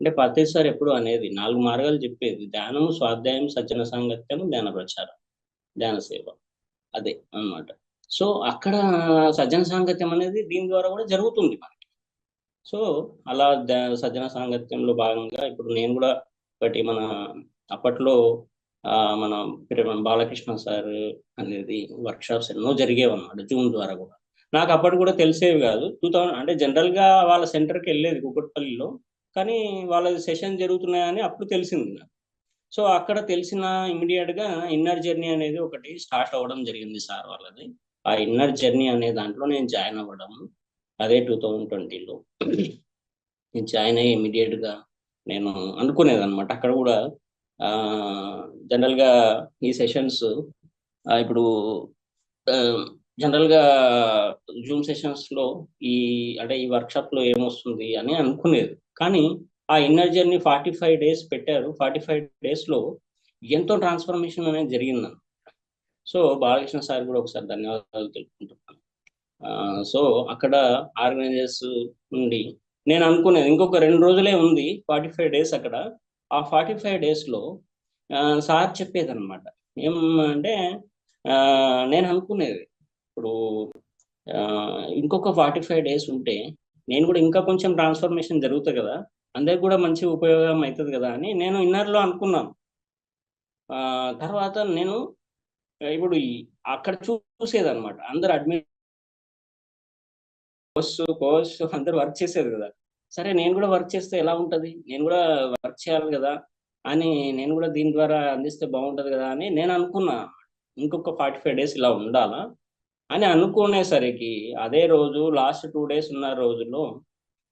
అంటే పత్రి సార్ ఎప్పుడు అనేది 4 మార్గాలు చెప్పేది: ధ్యానము, స్వాధ్యాయం, సజ్జన సాంగత్యం, ధ్యాన ప్రచారం, ధ్యాన సేవ, అదే అన్నమాట. సో అక్కడ సజ్జన సాంగత్యం అనేది దీని ద్వారా కూడా జరుగుతుంది మనకి. సో అలా సజ్జన సాంగత్యంలో భాగంగా ఇప్పుడు నేను కూడా ఒకటి మన అప్పట్లో మన బాలకృష్ణ సార్ అనేది వర్క్షాప్స్ ఎన్నో జరిగేవి అన్నమాట జూమ్ ద్వారా కూడా. నాకు అప్పటి కూడా తెలిసేవి కాదు. 2000 అంటే జనరల్ గా వాళ్ళ సెంటర్కి వెళ్ళేది కూకట్పల్లిలో, కానీ వాళ్ళ సెషన్ జరుగుతున్నాయని అప్పుడు తెలిసింది నాకు. సో అక్కడ తెలిసిన ఇమీడియట్ గా ఇన్నర్ జర్నీ అనేది ఒకటి స్టార్ట్ అవ్వడం జరిగింది సార్ వాళ్ళది. ఆ ఇన్నర్ జర్నీ అనే దాంట్లో నేను జాయిన్ అవ్వడం అదే 2020లో. నేను జాయిన్ అయ్యి ఇమీడియట్ గా నేను అనుకునేది అనమాట. అక్కడ కూడా జనరల్ గా ఈ సెషన్స్ ఇప్పుడు జనరల్ గా జూమ్ సెషన్స్ లో అంటే ఈ వర్క్షాప్ లో ఏమొస్తుంది అని అనుకునేది. కానీ ఆ ఇన్నర్ జర్నీ 45 days పెట్టారు. 45 days లో ఎంతో ట్రాన్స్ఫర్మేషన్ అనేది జరిగింది. సో బాలకృష్ణ సార్ కూడా ఒకసారి ధన్యవాదాలు తెలుపుకుంటున్నాను. సో అక్కడ ఆర్గనైజర్స్ నుండి నేను అనుకునేది ఇంకొక 2 రోజులే ఉంది 45 days అక్కడ. ఆ 45 days లో సార్ చెప్పేది అనమాట ఏమంటే నేను అనుకునేది ఇప్పుడు ఇంకొక 45 days ఉంటే నేను కూడా ఇంకా కొంచెం ట్రాన్స్ఫర్మేషన్ జరుగుతుంది కదా, అందరికి కూడా మంచి ఉపయోగం అవుతుంది కదా అని నేను ఇన్నర్లో అనుకున్నాను. తర్వాత నేను ఇప్పుడు అక్కడ చూసేదన్నమాట, అందరు అడ్మిట్ కోర్స్ అందరు వర్క్ చేసేది కదా. సరే నేను కూడా వర్క్ చేస్తే ఎలా ఉంటది, నేను కూడా వర్క్ చేయాలి కదా అని నేను కూడా దీని ద్వారా అందిస్తే బాగుంటుంది కదా అని నేను అనుకున్నా. ఇంకొక 45 డేస్ ఇలా ఉండాలా అని అనుకునేసరికి అదే రోజు లాస్ట్ 2 డేస్ ఉన్న రోజుల్లో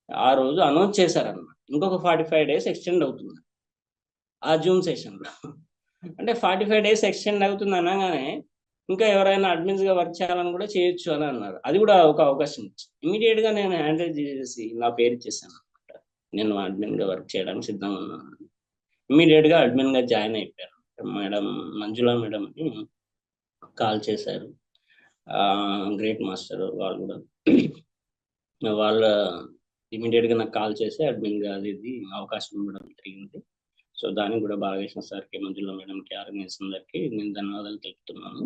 ఆ రోజు అనౌన్స్ చేశారన్నమాట, ఇంకొక 45 డేస్ ఎక్స్టెండ్ అవుతుంది ఆ జూమ్ సెషన్లో. అంటే 45 డేస్ ఎక్స్టెండ్ అవుతుంది అనగానే ఇంకా ఎవరైనా అడ్మిన్స్గా వర్క్ చేయాలని కూడా చేయొచ్చు అని అన్నారు. అది కూడా ఒక అవకాశం ఇచ్చింది. ఇమీడియట్గా నేను హ్యాండిల్ చేసేసి నా పేరు ఇచ్చేసాను అనమాట. నేను అడ్మిన్గా వర్క్ చేయడానికి సిద్ధంగా ఉన్నాను. ఇమీడియట్గా అడ్మిన్గా జాయిన్ అయిపోయారు. మేడం మంజుల మేడం అని కాల్ చేశారు, గ్రేట్ మాస్టర్ వాళ్ళు కూడా. వాళ్ళ ఇమీడియట్గా నాకు కాల్ చేసి అడ్మిన్గా అది ఇది అవకాశం ఇవ్వడం జరిగింది. సో దానికి కూడా బాలకృష్ణ సార్కి, మంజుల మేడంకి, ఆర్గనైజేషన్ అందరికి నేను ధన్యవాదాలు తెలుపుతున్నాను.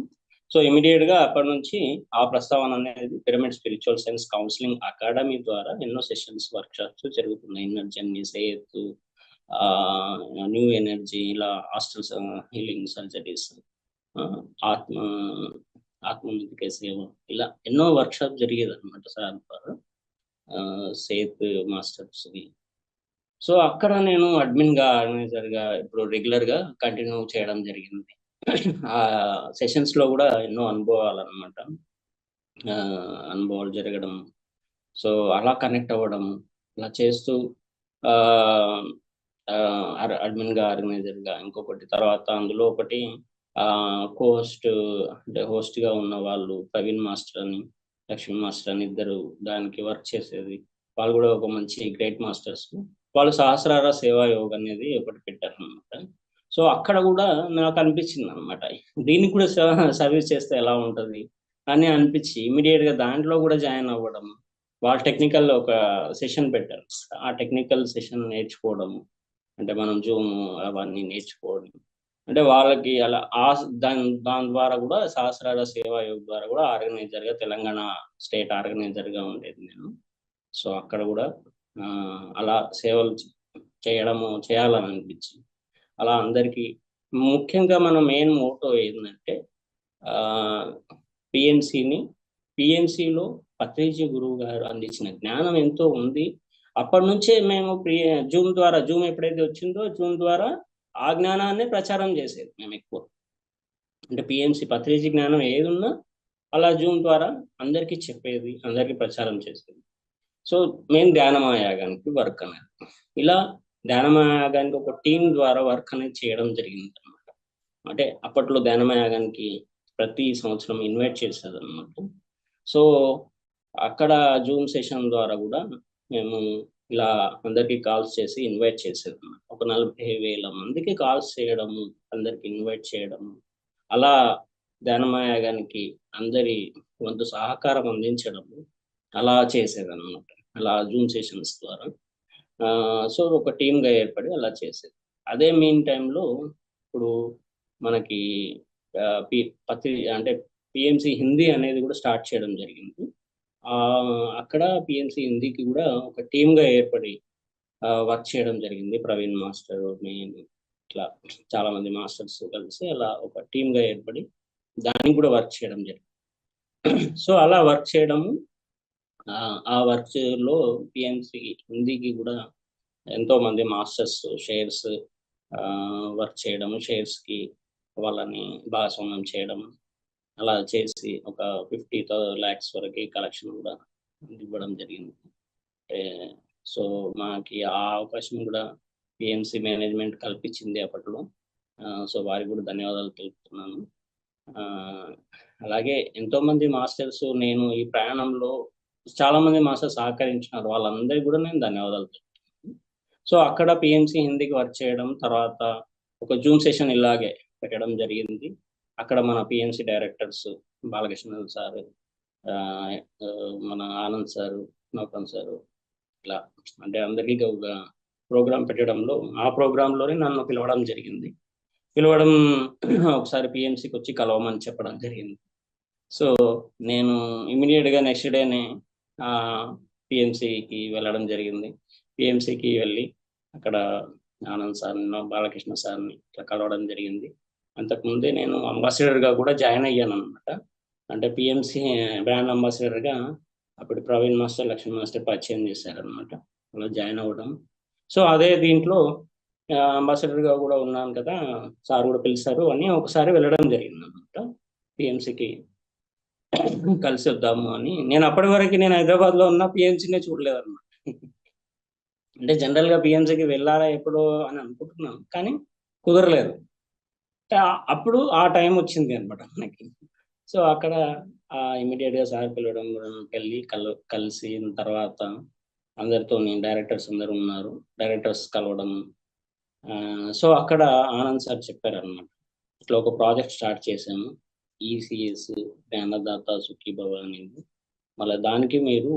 సో ఇమీడియట్గా అప్పటి నుంచి ఆ ప్రస్తావన అనేది pyramid spiritual science counselling academy ద్వారా ఎన్నో సెషన్స్, వర్క్షాప్స్ జరుగుతున్నాయి. ఇన్నర్ జర్నీ, సేత్, న్యూ ఎనర్జీ, ఇలా హాస్టల్స్, హీలింగ్ సర్జరీస్, ఆత్మ ఆత్మమితిక సేవ, ఇలా ఎన్నో వర్క్షాప్ జరిగేది అనమాట సార్ ద్వారా, సేత్ మాస్టర్స్వి. సో అక్కడ నేను అడ్మిన్గా, ఆర్గనైజర్గా ఇప్పుడు రెగ్యులర్గా కంటిన్యూ చేయడం జరిగింది. ఆ సెషన్స్లో కూడా ఎన్నో అనుభవాలు అనమాట, అనుభవాలు జరగడం. సో అలా కనెక్ట్ అవ్వడం, ఇలా చేస్తూ అడ్మిన్గా, ఆర్గనైజర్గా ఇంకొకటి, తర్వాత అందులో ఒకటి కోస్ట్ అంటే హోస్ట్గా ఉన్న వాళ్ళు ప్రవీణ్ మాస్టర్ అని, లక్ష్మీ మాస్టర్ అని ఇద్దరు దానికి వర్క్ చేసేది. వాళ్ళు కూడా ఒక మంచి గ్రేట్ మాస్టర్స్. వాళ్ళు సహస్రార సేవా యోగ అనేది ఒకటి పెట్టారు అనమాట. సో అక్కడ కూడా నాకు అనిపించింది అనమాట, దీనికి కూడా సర్వీస్ చేస్తే ఎలా ఉంటుంది అని అనిపించి ఇమీడియట్గా దాంట్లో కూడా జాయిన్ అవ్వడం. వాళ్ళు టెక్నికల్ ఒక సెషన్ పెట్టారు, ఆ టెక్నికల్ సెషన్ నేర్చుకోవడం, అంటే మనం జూమ్ అవన్నీ నేర్చుకోవడం. అంటే వాళ్ళకి అలా దాని ద్వారా కూడా సహస్రార సేవా యోగ ద్వారా కూడా ఆర్గనైజర్గా, తెలంగాణ స్టేట్ ఆర్గనైజర్గా ఉండేది నేను. సో అక్కడ కూడా అలా సేవలు చేయాలని అనిపించి అలా అందరికీ, ముఖ్యంగా మన మెయిన్ మోటో ఏంటంటే పిఎన్సిలో పత్రిజీ గురువు గారు అందించిన జ్ఞానం ఎంతో ఉంది. అప్పటి నుంచే మేము జూమ్ ఎప్పుడైతే వచ్చిందో జూమ్ ద్వారా ఆ జ్ఞానాన్ని ప్రచారం చేసేది మేము ఎక్కువ. అంటే పిఎన్సి పత్రిజీ జ్ఞానం ఏది ఉన్నా అలా జూమ్ ద్వారా అందరికీ చెప్పేది, అందరికీ ప్రచారం చేసేది. సో మెయిన్ ధ్యానమాయాగానికి వర్క్ అనేది, ఇలా ధ్యానమాయాగానికి ఒక టీం ద్వారా వర్క్ అనేది చేయడం జరిగింది అనమాట. అంటే అప్పట్లో ధ్యానమాయాగానికి ప్రతి సంవత్సరం ఇన్వైట్ చేసేది అనమాట. సో అక్కడ జూమ్ సెషన్ ద్వారా కూడా మేము ఇలా అందరికీ కాల్స్ చేసి ఇన్వైట్ చేసేది అనమాట. ఒక 40,000 మందికి కాల్స్ చేయడము, అందరికి ఇన్వైట్ చేయడము, అలా ధ్యానమాయాగానికి అందరి వంతు సహకారం అందించడము అలా చేసేదన్నమాట, అలా జూమ్ సెషన్స్ ద్వారా. సో ఒక టీమ్గా ఏర్పడి అలా చేసేది. అదే మెయిన్ టైంలో ఇప్పుడు మనకి అంటే పిఎంసి హిందీ అనేది కూడా స్టార్ట్ చేయడం జరిగింది. అక్కడ పిఎంసి హిందీకి కూడా ఒక టీమ్గా ఏర్పడి వర్క్ చేయడం జరిగింది. ప్రవీణ్ మాస్టర్, నేను, ఇట్లా చాలామంది మాస్టర్స్ కలిసి అలా ఒక టీమ్గా ఏర్పడి దానికి కూడా వర్క్ చేయడం జరిగింది. సో అలా వర్క్ చేయడము, ఆ వర్క్లో పిఎంసి హిందీకి కూడా ఎంతోమంది మాస్టర్స్ షేర్స్ వర్క్ చేయడము, షేర్స్కి వాళ్ళని భాగస్వామ్యం చేయడం, అలా చేసి ఒక 50 lakhs వరకు కలెక్షన్ కూడా ఇవ్వడం జరిగింది. సో మాకి ఆ అవకాశం కూడా పిఎంసి మేనేజ్మెంట్ కల్పించింది అప్పట్లో. సో వారికి కూడా ధన్యవాదాలు తెలుపుతున్నాను. అలాగే ఎంతోమంది మాస్టర్స్, నేను ఈ ప్రయాణంలో చాలామంది మాస్టర్స్ సహకరించినారు, వాళ్ళందరికీ కూడా నేను ధన్యవాదాలు తెలుపుతున్నాను. సో అక్కడ పిఎంసి హిందీకి వర్క్ చేయడం, తర్వాత ఒక జూమ్ సెషన్ ఇలాగే పెట్టడం జరిగింది. అక్కడ మన పిఎంసి డైరెక్టర్స్ బాలకృష్ణ సార్, మన ఆనంద్ సారు, నౌకన్ సారు, ఇట్లా అంటే అందరికీ ఒక ప్రోగ్రామ్ పెట్టడంలో ఆ ప్రోగ్రాంలోనే నన్ను పిలవడం జరిగింది. పిలవడం ఒకసారి పిఎంసికి వచ్చి కలవమని చెప్పడం జరిగింది. సో నేను ఇమీడియట్గా నెక్స్ట్ డేనే పిఎంసికి వెళ్ళడం జరిగింది. పిఎంసికి వెళ్ళి అక్కడ ఆనంద్ సార్ని, బాలకృష్ణ సార్ని ఇట్లా కలవడం జరిగింది. అంతకుముందే నేను అంబాసిడర్గా కూడా జాయిన్ అయ్యాను అనమాట. అంటే పిఎంసి బ్రాండ్ అంబాసిడర్గా అప్పుడు ప్రవీణ్ మాస్టర్, లక్ష్మీ మాస్టర్ పరిచయం చేశారనమాట, అలా జాయిన్ అవ్వడం. సో అదే దీంట్లో అంబాసిడర్గా కూడా ఉన్నాను కదా, సార్ కూడా పిలిచారు అని ఒకసారి వెళ్ళడం జరిగింది అనమాట పిఎంసికి కలిసి వద్దాము అని. నేను అప్పటి వరకు నేను హైదరాబాద్లో ఉన్న పిఎంసీనే చూడలేదు అనమాట. అంటే జనరల్గా పిఎంసీకి వెళ్ళాలా ఎప్పుడో అని అనుకుంటున్నాను, కానీ కుదరలేదు. అప్పుడు ఆ టైం వచ్చింది అనమాట మనకి. సో అక్కడ ఇమీడియట్గా సార్ పిలవడం, కలిసిన తర్వాత అందరితో డైరెక్టర్స్ అందరూ ఉన్నారు, డైరెక్టర్స్ కలవడం. సో అక్కడ ఆనంద్ సార్ చెప్పారనమాట, ఇట్లా ఒక ప్రాజెక్ట్ స్టార్ట్ చేశాము, ఈసీఎస్ జ్ఞానదాత సుఖీభవ అనేది, మళ్ళీ దానికి మీరు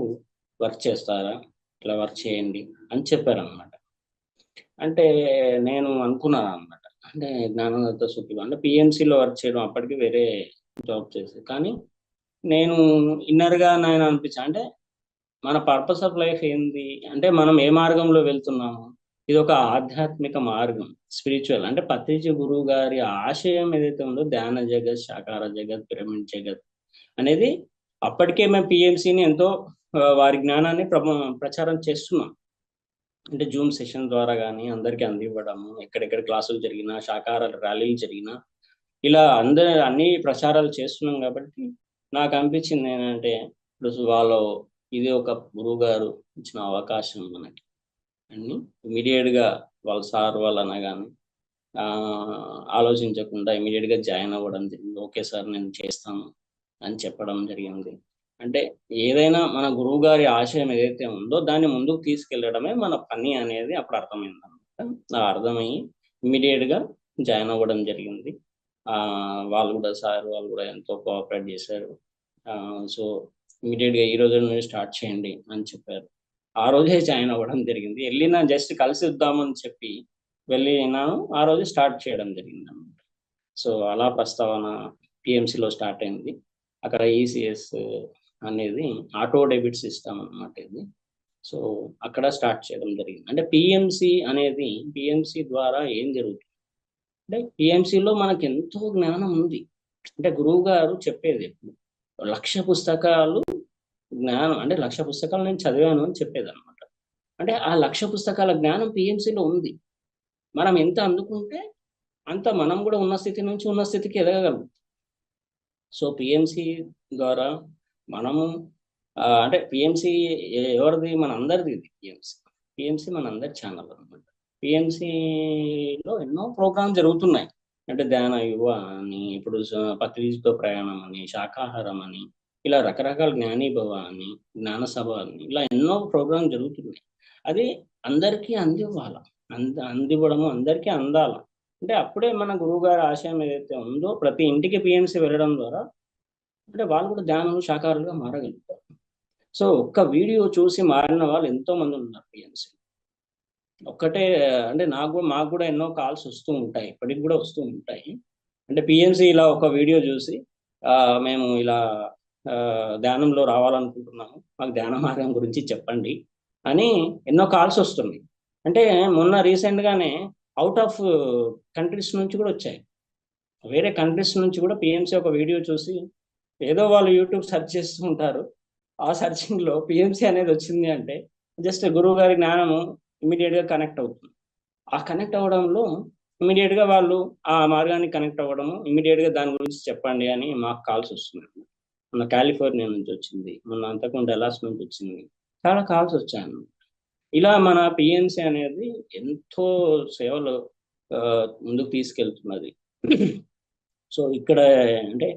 వర్క్ చేస్తారా, ఇట్లా వర్క్ చేయండి అని చెప్పారనమాట. అంటే నేను అనుకున్నాను అనమాట, అంటే జ్ఞానదాత సుఖీభవ అంటే పిఎంసీలో వర్క్ చేయడం, అప్పటికి వేరే జాబ్ చేసి, కానీ నేను ఇన్నర్గా నేను అనిపించా, అంటే మన పర్పస్ ఆఫ్ లైఫ్ ఏంది, అంటే మనం ఏ మార్గంలో వెళ్తున్నాము, ఇది ఒక ఆధ్యాత్మిక మార్గం, స్పిరిచువల్. అంటే పత్రిజీ గురువు గారి ఆశయం ఏదైతే ఉందో, ధ్యాన జగత్, శాకార జగత్, పిరమిడ్ జగత్ అనేది, అప్పటికే మేము పిఎంసీని ఎంతో వారి జ్ఞానాన్ని ప్రచారం చేస్తున్నాం. అంటే జూమ్ సెషన్ ద్వారా కానీ అందరికీ అందివ్వడము, ఎక్కడెక్కడ క్లాసులు జరిగినా, శాకార ర్యాలీలు జరిగినా, ఇలా అన్ని ప్రచారాలు చేస్తున్నాం. కాబట్టి నాకు అనిపించింది ఏంటంటే, ఇప్పుడు వాళ్ళు ఇది ఒక గురువు గారు ఇచ్చిన అవకాశం మనకి అన్ని ఇమీడియట్గా వాళ్ళ సార్ వాళ్ళు అనగానే ఆలోచించకుండా ఇమీడియట్గా జాయిన్ అవ్వడం జరిగింది. ఓకే సార్ నేను చేస్తాను అని చెప్పడం జరిగింది. అంటే ఏదైనా మన గురువు గారి ఆశయం ఏదైతే ఉందో దాన్ని ముందుకు తీసుకెళ్లడమే మన పని అనేది అప్పుడు అర్థమైంది అనమాట. అర్థమయ్యి ఇమీడియట్గా జాయిన్ అవ్వడం జరిగింది. వాళ్ళు కూడా సార్ వాళ్ళు కూడా ఎంతో కోఆపరేట్ చేశారు. సో ఇమీడియట్గా ఈ రోజు నుండి స్టార్ట్ చేయండి అని చెప్పారు. ఆ రోజే జాయిన్ అవ్వడం జరిగింది. వెళ్ళినా జస్ట్ కలిసి వద్దామని చెప్పి వెళ్ళినాను, ఆ రోజు స్టార్ట్ చేయడం జరిగింది అనమాట. సో అలా ప్రస్తావన పిఎంసిలో స్టార్ట్ అయింది. అక్కడ ఈసీఎస్ అనేది ఆటో డెబిట్ సిస్టమ్ అనమాట ఇది. సో అక్కడ స్టార్ట్ చేయడం జరిగింది. అంటే పిఎంసి ద్వారా ఏం జరుగుతుంది అంటే, పిఎంసిలో మనకి ఎంతో జ్ఞానం ఉంది. అంటే గురువు గారు చెప్పేది ఎప్పుడు 1,00,000 పుస్తకాలు జ్ఞానం, అంటే 1,00,000 పుస్తకాలు నేను చదివాను అని చెప్పేది అనమాట. అంటే ఆ 1,00,000 పుస్తకాల జ్ఞానం పిఎంసిలో ఉంది. మనం ఎంత అందుకుంటే అంత మనం కూడా ఉన్న స్థితి నుంచి ఉన్న స్థితికి ఎదగగలం. సో పిఎంసి ద్వారా మనము అంటే పిఎంసి ఎవరిది, మన అందరిది ఇది. పిఎంసి మన అందరి ఛానల్ అనమాట. పిఎంసిలో ఎన్నో ప్రోగ్రామ్స్ జరుగుతున్నాయి. అంటే ధ్యాన యువ అని, ఇప్పుడు పత్రిజీతో ప్రయాణం అని, శాకాహారం అని, ఇలా రకరకాల జ్ఞానీభవ అని, జ్ఞాన సభ అని, ఇలా ఎన్నో ప్రోగ్రామ్ జరుగుతున్నాయి. అది అందరికీ అందివ్వాల, అందివ్వడము అందరికీ అందాల. అంటే అప్పుడే మన గురువు గారి ఆశయం ఏదైతే ఉందో, ప్రతి ఇంటికి పిఎంసి వెళ్ళడం ద్వారా అంటే వాళ్ళు కూడా ధ్యానం శాకాహారులుగా మారగలుగుతారు. సో ఒక్క వీడియో చూసి మారిన వాళ్ళు ఎంతో మంది ఉన్నారు పిఎంసి. ఒక్కటే అంటే మాకు కూడా ఎన్నో కాల్స్ వస్తూ ఉంటాయి, ఇప్పటికి కూడా వస్తూ ఉంటాయి. అంటే పిఎంసి ఇలా ఒక వీడియో చూసి మేము ఇలా ధ్యానంలో రావాలనుకుంటున్నాము, మాకు ధ్యాన మార్గం గురించి చెప్పండి అని ఎన్నో కాల్స్ వస్తున్నాయి. అంటే మొన్న రీసెంట్గానే అవుట్ ఆఫ్ కంట్రీస్ నుంచి కూడా వచ్చాయి. వేరే కంట్రీస్ నుంచి కూడా పిఎంసి ఒక వీడియో చూసి, ఏదో వాళ్ళు యూట్యూబ్ సెర్చ్ చేస్తూ ఉంటారు, ఆ సెర్చింగ్లో పిఎంసి అనేది వచ్చింది అంటే జస్ట్ గురువు గారి జ్ఞానము ఇమీడియట్గా కనెక్ట్ అవుతుంది. ఆ కనెక్ట్ అవ్వడంలో ఇమీడియట్గా వాళ్ళు ఆ మార్గాన్ని కనెక్ట్ అవ్వడము, ఇమీడియట్గా దాని గురించి చెప్పండి అని మాకు కాల్స్ వస్తున్నాయి. మొన్న కాలిఫోర్నియా నుంచి వచ్చింది, మొన్న అంతకుండా డల్లాస్ నుంచి వచ్చింది, చాలా కాల్స్ వచ్చాయి. ఇలా మన పిఎంసి అనేది ఎంతో సేవలు ముందుకు తీసుకెళ్తున్నది. సో ఇక్కడ అంటే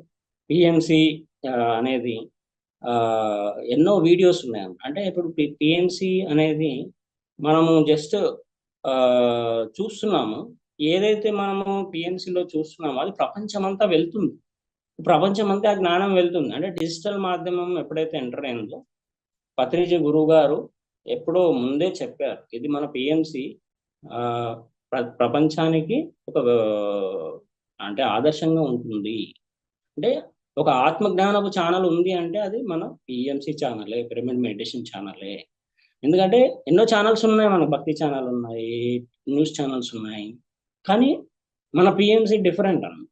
పిఎంసి అనేది ఎన్నో వీడియోస్ ఉన్నాయి. అంటే ఇప్పుడు పిఎంసి అనేది మనము జస్ట్ చూస్తున్నాము, ఏదైతే మనము పిఎంసిలో చూస్తున్నామో అది ప్రపంచమంతా వెళ్తుంది, ప్రపంచమంతా ఆ జ్ఞానం వెళ్తుంది. అంటే డిజిటల్ మాధ్యమం ఎప్పుడైతే ఎంటర్ అయిందో, పత్రిజీ గురువు గారు ఎప్పుడో ముందే చెప్పారు, ఇది మన పిఎంసి ప్రపంచానికి ఒక అంటే ఆదర్శంగా ఉంటుంది. అంటే ఒక ఆత్మజ్ఞానపు ఛానల్ ఉంది అంటే అది మన పిఎంసి ఛానలే, పిరమిడ్ మెడిటేషన్ ఛానలే. ఎందుకంటే ఎన్నో ఛానల్స్ ఉన్నాయి, మన భక్తి ఛానల్ ఉన్నాయి, న్యూస్ ఛానల్స్ ఉన్నాయి, కానీ మన పిఎంసి డిఫరెంట్ అన్నమాట.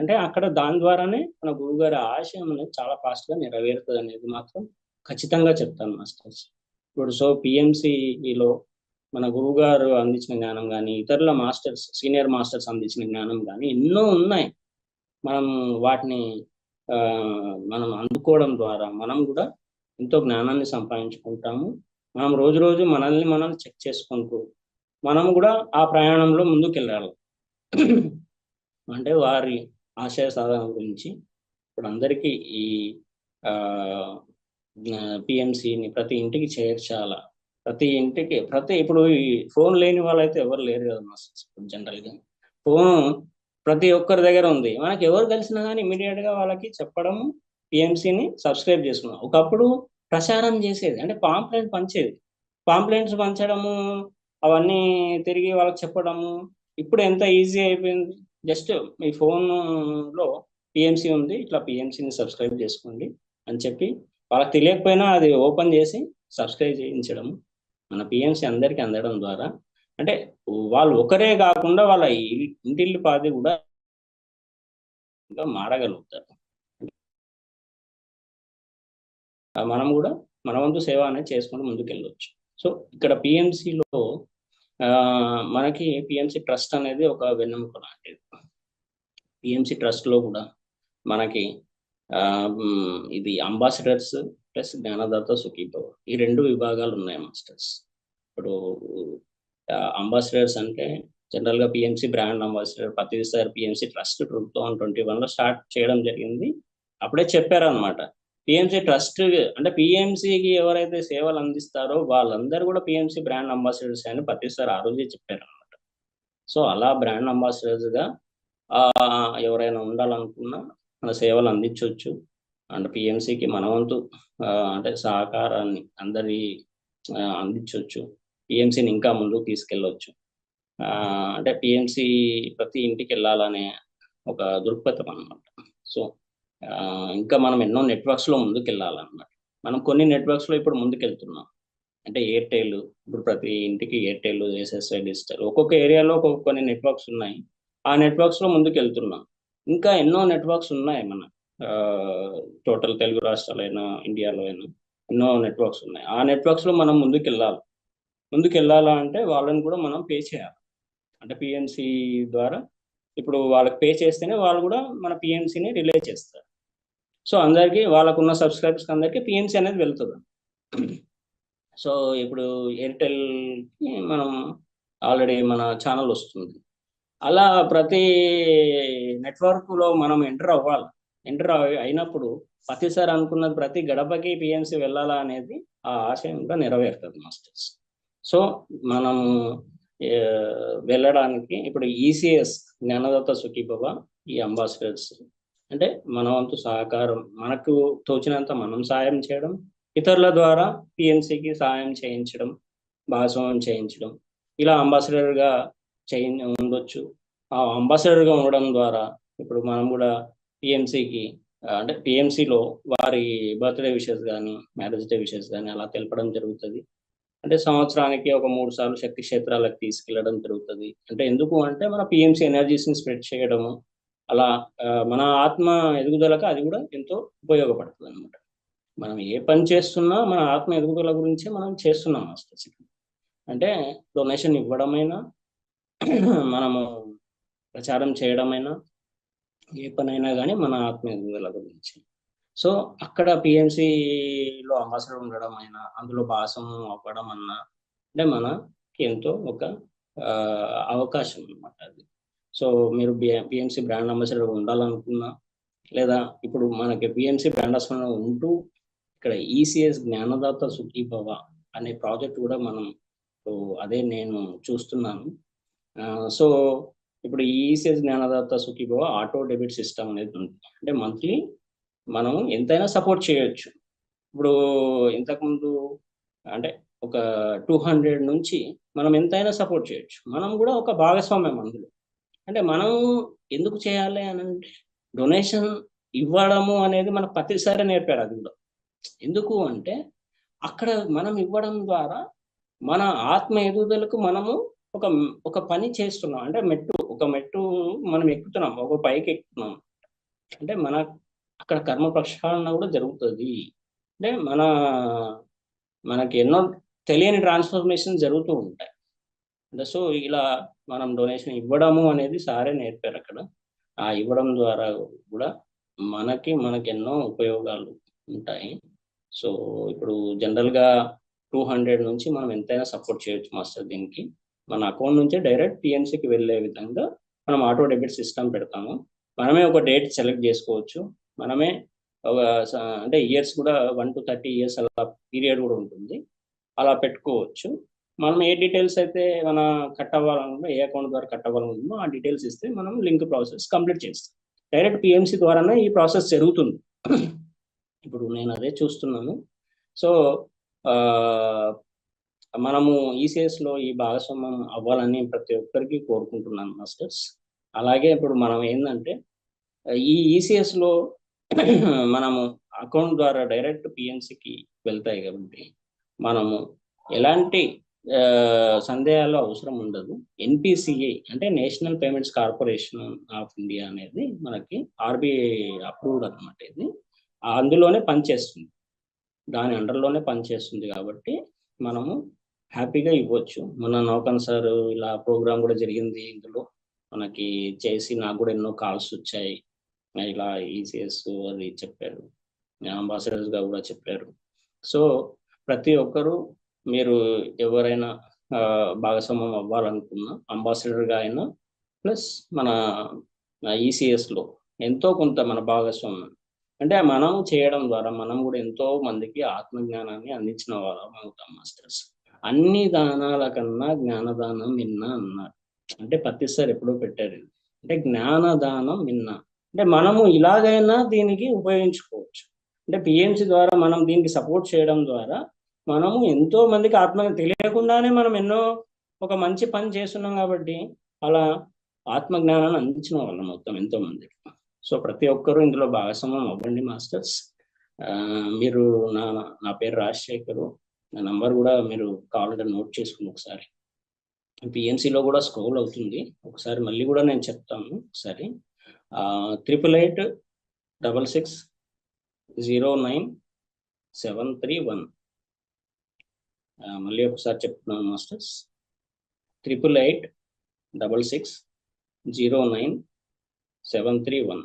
అంటే అక్కడ దాని ద్వారానే మన గురువుగారి ఆశయం అనేది చాలా ఫాస్ట్గా నెరవేరుతుంది అనేది మాత్రం ఖచ్చితంగా చెప్తాను మాస్టర్స్. ఇప్పుడు సో పిఎంసిలో మన గురువు గారు అందించిన జ్ఞానం కానీ, ఇతరుల మాస్టర్స్, సీనియర్ మాస్టర్స్ అందించిన జ్ఞానం కానీ ఎన్నో ఉన్నాయి. మనం వాటిని మనం అందుకోవడం ద్వారా మనం కూడా ఎంతో జ్ఞానాన్ని సంపాదించుకుంటాము. మనం రోజు రోజు మనల్ని మనం చెక్ చేసుకుంటూ మనం కూడా ఆ ప్రయాణంలో ముందుకు వెళ్ళాలి. అంటే వారి ఆశయ సాధన గురించి ఇప్పుడు అందరికీ ఈ పిఎంసిని ప్రతి ఇంటికి చేర్చాల. ప్రతి ఇంటికి ఇప్పుడు ఈ ఫోన్ లేని వాళ్ళైతే ఎవరు లేరు కదా మాస్టర్స్. జనరల్గా ఫోన్ ప్రతి ఒక్కరి దగ్గర ఉంది. మనకి ఎవరు కలిసినా కానీ ఇమీడియట్ గా వాళ్ళకి చెప్పడం, పిఎంసిని సబ్స్క్రైబ్ చేసుకున్నాం. ఒకప్పుడు ప్రచారం చేసేది, అంటే పాంప్లెంట్ పంచేది. పాంప్లెంట్స్ పంచడము, అవన్నీ తిరిగి వాళ్ళకి చెప్పడము ఇప్పుడు ఎంత ఈజీ అయిపోయింది. జస్ట్ మీ ఫోన్లో పిఎంసి ఉంది, ఇట్లా పిఎంసిని సబ్స్క్రైబ్ చేసుకోండి అని చెప్పి వాళ్ళకి తెలియకపోయినా అది ఓపెన్ చేసి సబ్స్క్రైబ్ చేయించడం, మన పిఎంసి అందరికీ అందడం ద్వారా అంటే వాళ్ళు ఒకరే కాకుండా వాళ్ళ ఇంటిల్లి పాది కూడా మారగలుగుతారు. మనం కూడా మన వంతు సేవ అనేది చేసుకుంటూ ముందుకెళ్ళవచ్చు. సో ఇక్కడ పిఎంసిలో మనకి పిఎంసి ట్రస్ట్ అనేది ఒక వెన్నెముక లాంటిది. పిఎంసి ట్రస్ట్లో కూడా మనకి ఇది అంబాసిడర్స్ ప్లస్ జ్ఞానదాత సుఖీభవ, ఈ 2 విభాగాలు ఉన్నాయి మాస్టర్స్. ఇప్పుడు అంబాసిడర్స్ అంటే జనరల్గా పిఎంసి బ్రాండ్ అంబాసిడర్ ప్రతిసారి పిఎంసి ట్రస్ట్ 2021లో స్టార్ట్ చేయడం జరిగింది. అప్పుడే చెప్పారనమాట, పిఎంసి ట్రస్ట్ అంటే పిఎంసికి ఎవరైతే సేవలు అందిస్తారో వాళ్ళందరూ కూడా పిఎంసి బ్రాండ్ అంబాసిడర్స్ అని ప్రతిసారి ఆ రోజే చెప్పారనమాట. సో అలా బ్రాండ్ అంబాసిడర్స్గా ఎవరైనా ఉండాలనుకున్నా మన సేవలు అందించవచ్చు. అండ్ పిఎంసికి మన వంతు అంటే సహకారాన్ని అందరి అందించవచ్చు. పిఎంసిని ఇంకా ముందుకు తీసుకెళ్ళవచ్చు. అంటే పిఎంసి ప్రతి ఇంటికి వెళ్ళాలనే ఒక దృక్పథం అనమాట. సో ఇంకా మనం ఎన్నో నెట్వర్క్స్లో ముందుకు వెళ్ళాలన్నమాట. మనం కొన్ని నెట్వర్క్స్లో ఇప్పుడు ముందుకు వెళ్తున్నాం. అంటే ఎయిర్టెల్, ఇప్పుడు ప్రతి ఇంటికి ఎయిర్టెల్, ఎస్ఎస్ఐ డిజిటల్, ఒక్కొక్క ఏరియాలో కొన్ని నెట్వర్క్స్ ఉన్నాయి. ఆ నెట్వర్క్స్లో ముందుకు వెళ్తున్నాం. ఇంకా ఎన్నో నెట్వర్క్స్ ఉన్నాయి మన టోటల్ తెలుగు రాష్ట్రాలైనా ఇండియాలో అయినా ఎన్నో నెట్వర్క్స్ ఉన్నాయి. ఆ నెట్వర్క్స్లో మనం ముందుకు వెళ్ళాలా అంటే వాళ్ళని కూడా మనం పే చేయాలి. అంటే పిఎంసి ద్వారా ఇప్పుడు వాళ్ళకి పే చేస్తేనే వాళ్ళు కూడా మన పిఎంసిని రిలే చేస్తారు. సో అందరికీ వాళ్ళకున్న సబ్స్క్రైబర్స్ అందరికీ పిఎంసి అనేది వెళ్తుంది. సో ఇప్పుడు ఎయిర్టెల్కి మనం ఆల్రెడీ మన ఛానల్ వస్తుంది. అలా ప్రతి నెట్వర్క్లో మనం ఎంటర్ అవ్వాలి. ఎంటర్ అయినప్పుడు ప్రతిసారి అనుకున్నది ప్రతి గడపకి పిఎంసి వెళ్ళాలా అనేది ఆ ఆశయం కూడా నెరవేరుతుంది మాస్టర్స్. సో మనం వెళ్ళడానికి ఇప్పుడు ఈసీఎస్ జ్ఞానదాత సుఖీభవ, ఈ అంబాసిడర్స్ అంటే మన వంతు సహకారం, మనకు తోచినంత మనం సాయం చేయడం, ఇతరుల ద్వారా పిఎంసికి సాయం చేయించడం, భాగస్వామ్యం చేయించడం, ఇలా అంబాసిడర్గా ఉండొచ్చు. ఆ అంబాసిడర్గా ఉండడం ద్వారా ఇప్పుడు మనం కూడా పిఎంసికి అంటే పిఎంసిలో వారి బర్త్డే విషెస్ కానీ, మ్యారేజ్ డే విషెస్ కానీ అలా తెలపడం జరుగుతుంది. అంటే సంవత్సరానికి ఒక 3 సార్లు శక్తి క్షేత్రాలకు తీసుకెళ్లడం జరుగుతుంది. అంటే ఎందుకు అంటే మన పిఎంసి ఎనర్జీస్ని స్ప్రెడ్ చేయడము, అలా మన ఆత్మ ఎదుగుదలకు అది కూడా ఎంతో ఉపయోగపడుతుంది అనమాట. మనం ఏ పని చేస్తున్నా మన ఆత్మ ఎదుగుదల గురించే మనం చేస్తున్నాం మాస్టర్స్. అంటే డొనేషన్ ఇవ్వడమైనా, మనము ప్రచారం చేయడమైనా, ఏ పనైనా కానీ మన ఆత్మ ఎదుగుదల గురించి. సో అక్కడ పిఎంసిలో అంబాసిడర్ ఉండడం అయినా, అందులో భాగం అవ్వడం అన్నా అంటే మనకి ఎంతో ఒక అవకాశం అనమాట అది. సో మీరు పిఎంసి బ్రాండ్ అంబాసిడర్ ఉండాలనుకున్నా, లేదా ఇప్పుడు మనకి పిఎంసి బ్రాండ్ అంబాసిడర్ ఉంటూ ఇక్కడ ఈసీఎస్ జ్ఞానదాత సుఖీభవ అనే ప్రాజెక్ట్ కూడా మనం అదే నేను చూస్తున్నాను. సో ఇప్పుడు ఈసీఎస్ జ్ఞానదాత సుఖీభవ ఆటో డెబిట్ సిస్టమ్ అనేది ఉంది. అంటే మంత్లీ మనం ఎంతైనా సపోర్ట్ చేయొచ్చు. ఇప్పుడు ఇంతకుముందు అంటే ఒక 200 నుంచి మనం ఎంతైనా సపోర్ట్ చేయొచ్చు. మనం కూడా ఒక భాగస్వామ్యం అందులో. అంటే మనం ఎందుకు చేయాలి అని అంటే డొనేషన్ ఇవ్వడము అనేది మనకు ప్రతిసారి నేర్పారు. అది కూడా ఎందుకు అంటే అక్కడ మనం ఇవ్వడం ద్వారా మన ఆత్మ ఎదుగుదలకు మనము ఒక పని చేస్తున్నాం. అంటే ఒక మెట్టు మనం ఎక్కుతున్నాం, ఒక పైకి ఎక్కుతున్నాం. అంటే అక్కడ కర్మ ప్రక్షాళన కూడా జరుగుతుంది. అంటే మనకి ఎన్నో తెలియని ట్రాన్స్ఫర్మేషన్ జరుగుతూ ఉంటాయి. అంటే సో ఇలా మనం డొనేషన్ ఇవ్వడము అనేది సారే నేర్పారు అక్కడ. ఆ ఇవ్వడం ద్వారా కూడా మనకి ఎన్నో ఉపయోగాలు ఉంటాయి. సో ఇప్పుడు జనరల్గా 200 నుంచి మనం ఎంతైనా సపోర్ట్ చేయొచ్చు మాస్టర్. దీనికి మన అకౌంట్ నుంచే డైరెక్ట్ పిఎంసికి వెళ్ళే విధంగా మనం ఆటో డెబిట్ సిస్టమ్ పెడతాము. మనమే ఒక డేట్ సెలెక్ట్ చేసుకోవచ్చు. మనమే అంటే ఇయర్స్ కూడా 1 to 30 years అలా పీరియడ్ కూడా ఉంటుంది. అలా పెట్టుకోవచ్చు. మనం ఏ డీటెయిల్స్ అయితే మన కట్ అవ్వాలనుకుంటున్నా, ఏ అకౌంట్ ద్వారా కట్ అవ్వాలనుకుంటున్నా ఆ డీటెయిల్స్ ఇస్తే మనం లింక్ ప్రాసెస్ కంప్లీట్ చేస్తాం. డైరెక్ట్ పిఎంసి ద్వారానే ఈ ప్రాసెస్ జరుగుతుంది. ఇప్పుడు నేను అదే చూస్తున్నాను. సో మనము ఈసీఎస్లో ఈ భాగస్వామ్యం అవ్వాలని ప్రతి ఒక్కరికి కోరుకుంటున్నాను మాస్టర్స్. అలాగే ఇప్పుడు మనం ఏంటంటే ఈ ఈసీఎస్లో మనము అకౌంట్ ద్వారా డైరెక్ట్ పిఎంసికి వెళ్తాయి కాబట్టి మనము ఎలాంటి సందేహాలు అవసరం ఉండదు. ఎన్పిసిఐ అంటే national payments corporation of India అనేది మనకి ఆర్బీఐ అప్రూవ్డ్ అనమాట. ఇది అందులోనే పనిచేస్తుంది, దాని అండర్లోనే పనిచేస్తుంది కాబట్టి మనము హ్యాపీగా ఇవ్వచ్చు. మన నౌకన్ సార్ ఇలా ప్రోగ్రామ్ కూడా జరిగింది, ఇందులో మనకి చేసి నాకు కూడా ఎన్నో కాల్స్ వచ్చాయి. ఇలా ఈసీఎస్ అది చెప్పారు, అంబాసిడర్స్గా కూడా చెప్పారు. సో ప్రతి ఒక్కరూ మీరు ఎవరైనా భాగస్వామ్యం అవ్వాలనుకున్నా అంబాసిడర్గా అయినా ప్లస్ మన ఈసీఎస్లో ఎంతో కొంత మన భాగస్వామ్యం అంటే మనం చేయడం ద్వారా మనం కూడా ఎంతో మందికి ఆత్మజ్ఞానాన్ని అందించిన వాళ్ళం అవుతాం మాస్టర్స్. అన్ని దానాల కన్నా జ్ఞానదానం మిన్న అన్నారు. అంటే పత్తిసారి ఎప్పుడో పెట్టారు. అంటే జ్ఞానదానం మిన్న అంటే మనము ఇలాగైనా దీనికి ఉపయోగించుకోవచ్చు. అంటే పిఎంసి ద్వారా మనం దీనికి సపోర్ట్ చేయడం ద్వారా మనము ఎంతో మందికి ఆత్మ తెలియకుండానే మనం ఎన్నో ఒక మంచి పని చేస్తున్నాం కాబట్టి అలా ఆత్మజ్ఞానాన్ని అందించిన వాళ్ళం మొత్తం ఎంతో మందికి. సో ప్రతి ఒక్కరూ ఇందులో భాగస్వామ్యం అవ్వండి మాస్టర్స్. మీరు నా పేరు రాజశేఖరు, నా నంబర్ కూడా మీరు కావాలంటే నోట్ చేసుకుని ఒకసారి పిఎంసిలో కూడా స్క్రోల్ అవుతుంది, ఒకసారి మళ్ళీ కూడా నేను చెప్తాను. ఒకసారి 8866090731 మళ్ళీ ఒకసారి చెప్తున్నాను మాస్టర్స్. 8866090731.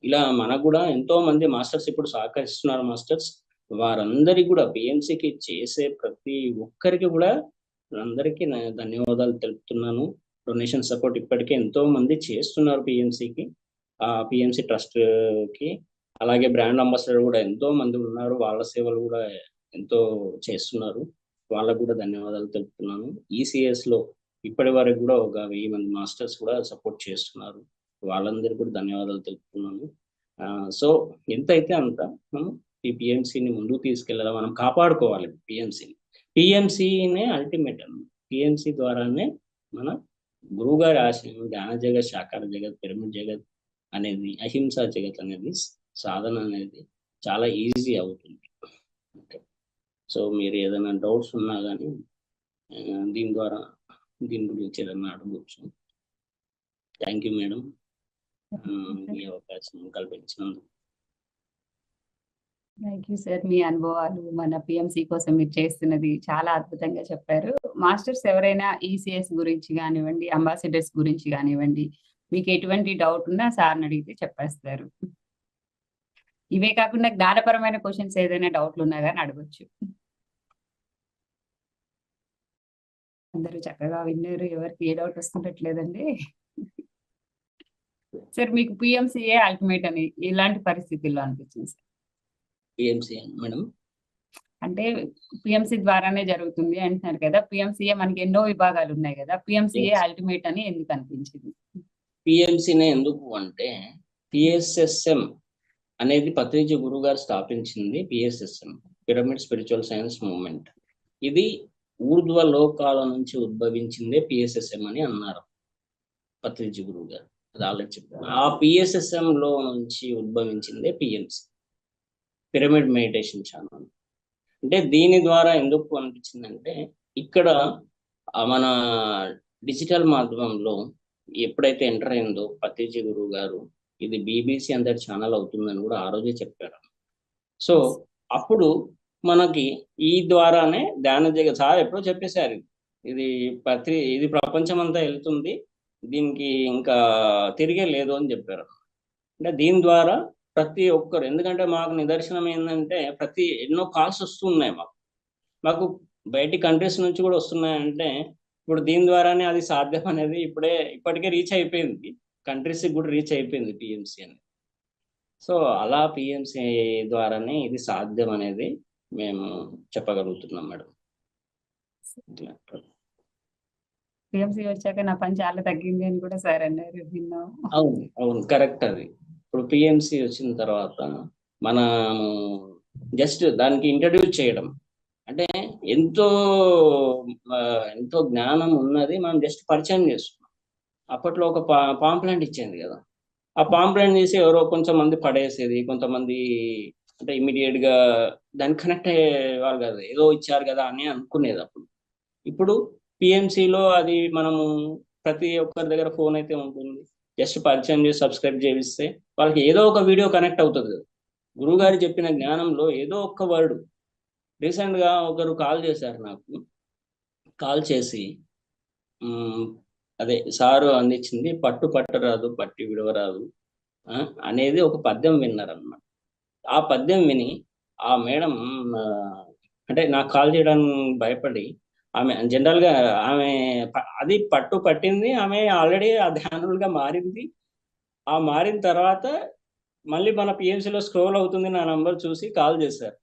ఇలా మనకు కూడా ఎంతో మంది మాస్టర్స్ ఇప్పుడు సహకరిస్తున్నారు మాస్టర్స్. వారందరికీ కూడా పిఎంసికి చేసే ప్రతి ఒక్కరికి కూడా అందరికీ ధన్యవాదాలు తెలుపుతున్నాను. డొనేషన్ సపోర్ట్ ఇప్పటికే ఎంతో మంది చేస్తున్నారు పిఎంసికి, ఆ పిఎంసి ట్రస్ట్కి. అలాగే బ్రాండ్ అంబాసిడర్ కూడా ఎంతో మంది ఉన్నారు, వాళ్ళ సేవలు కూడా ఎంతో చేస్తున్నారు, వాళ్ళకు కూడా ధన్యవాదాలు తెలుపుతున్నాను. ఈసీఎస్లో ఇప్పటి వరకు కూడా ఒక 1000 మంది మాస్టర్స్ కూడా సపోర్ట్ చేస్తున్నారు, వాళ్ళందరికీ కూడా ధన్యవాదాలు తెలుపుతున్నాను. సో ఎంత అయితే అంత మనం ఈ పిఎంసిని ముందుకు తీసుకెళ్ళాలి, మనం కాపాడుకోవాలి పిఎంసిని. పిఎంసినే అల్టిమేట్ అన్నమాట. పిఎంసి ద్వారానే మన గురువుగారి ఆశయం జ్ఞాన జగత్, సాకార జగత్, పిరమిడ్ జగత్ అనేది, అహింసా జగత్ అనేది సాధన అనేది చాలా ఈజీ అవుతుంది. ఓకే, సో మీరు ఏదైనా డౌట్స్ ఉన్నా కానీ దీని గురించి ఏదైనా అడగవచ్చు. థ్యాంక్ యూ మేడం, ఈ అవకాశం కల్పించినందుకు. Thank you sir. మీ అనుభవాలు మన పిఎంసి కోసం మీరు చేస్తున్నది చాలా అద్భుతంగా చెప్పారు. మాస్టర్స్ ఎవరైనా ఈసీఎస్ గురించి కానివ్వండి, అంబాసిడర్స్ గురించి కానివ్వండి, మీకు ఎటువంటి డౌట్ ఉన్నా సార్ని అడిగితే చెప్పేస్తారు. ఇవే కాకుండా జ్ఞానపరమైన క్వశ్చన్స్ ఏదైనా డౌట్లు ఉన్నా కానీ అడగొచ్చు. అందరూ చక్కగా విన్నారు, ఎవరికి ఏ డౌట్ వస్తుండట్లేదండి. సార్ మీకు పిఎంసిఏ అల్టిమేట్ అని ఇలాంటి పరిస్థితుల్లో అనిపించింది సార్? పిఎంసి మేడం అంటే పిఎంసి ద్వారానే జరుగుతుంది అంటున్నారు కదా, పిఎంసిఏ మనకి ఎన్నో విభాగాలు ఉన్నాయి కదా, పిఎంసిఏ అల్టిమేట్ అని ఎందుకు అనిపించింది? పిఎంసినే ఎందుకు అంటే పిఎస్ఎస్ఎం అనేది పత్రిజీ గురువు గారు స్థాపించింది. PSSM pyramid spiritual science movement, ఇది ఊర్ధ్వ లోకాల నుంచి ఉద్భవించిందే పిఎస్ఎస్ఎం అని అన్నారు పత్రిజీ గురువు గారు. అది ఆల్రెడీ చెప్పారు. ఆ పిఎస్ఎస్ఎం లో నుంచి ఉద్భవించిందే పిఎంసి, పిరమిడ్ మెడిటేషన్ ఛానల్. అంటే దీని ద్వారా ఎందుకు అనిపించిందంటే ఇక్కడ మన డిజిటల్ మాధ్యమంలో ఎప్పుడైతే ఎంటర్ అయిందో పత్రిజీ గురువు గారు, ఇది బీబీసీ అందరి ఛానల్ అవుతుందని కూడా ఆ రోజే చెప్పారు. సో అప్పుడు మనకి ఈ ద్వారానే ధ్యాన జగత్ సార్ ఎప్పుడో చెప్పేశారు, ఇది ప్రపంచం అంతా వెళ్తుంది, దీనికి ఇంకా తిరిగే లేదు అని చెప్పారు. అంటే దీని ద్వారా ప్రతి ఒక్కరు, ఎందుకంటే మాకు నిదర్శనం ఏంటంటే ఎన్నో కాల్స్ వస్తున్నాయి మాకు బయటి కంట్రీస్ నుంచి కూడా వస్తున్నాయంటే ఇప్పుడు దీని ద్వారానే అది సాధ్యం అనేది ఇప్పటికే రీచ్ అయిపోయింది, కంట్రీస్కి కూడా రీచ్ అయిపోయింది పిఎంసి అనేది. సో అలా పిఎంసి ద్వారానే ఇది సాధ్యం అనేది మేము చెప్పగలుగుతున్నాం మేడం. పిఎంసి వచ్చాక నా పని చాలా తగ్గింది అని కూడా సార్ అన్నారు, విన్నాం. అవును కరెక్ట్. అది ఇప్పుడు పిఎంసి వచ్చిన తర్వాత మనం జస్ట్ దానికి ఇంట్రడ్యూస్ చేయడం అంటే ఎంతో జ్ఞానం ఉన్నది, మనం జస్ట్ పరిచయం చేస్తున్నాం. అప్పట్లో ఒక పాంప్లెంట్ ఇచ్చేది కదా, ఆ పాంప్లెంట్ తీసి ఎవరో కొంచెం మంది పడేసేది, కొంతమంది అంటే ఇమీడియట్ గా దానికి కనెక్ట్ అయ్యే వాళ్ళు కదా, ఏదో ఇచ్చారు కదా అని అనుకునేది. ఇప్పుడు పిఎంసిలో అది మనము ప్రతి ఒక్కరి దగ్గర ఫోన్ అయితే ఉంటుంది, జస్ట్ పరిచయం చేసి సబ్స్క్రైబ్ చేయిస్తే వాళ్ళకి ఏదో ఒక వీడియో కనెక్ట్ అవుతుంది కదా. గురువు గారు చెప్పిన జ్ఞానంలో ఏదో ఒక్క వర్డ్. రీసెంట్ గా ఒకరు కాల్ చేశారు నాకు, కాల్ చేసి అదే సారు అందించింది పట్టు పట్టరాదు పట్టి విడవరాదు అనేది ఒక పద్యం విన్నారన్నమాట. ఆ పద్యం విని ఆ మేడం అంటే నాకు కాల్ చేయడానికి భయపడి ఆమె జనరల్ గా అది పట్టు పట్టింది, ఆమె ఆల్రెడీ ఆ ధ్యానులుగా మారింది. ఆ మారిన తర్వాత మళ్ళీ మన పిఎంసీలో స్క్రోల్ అవుతుంది, నా నంబర్ చూసి కాల్ చేశారు.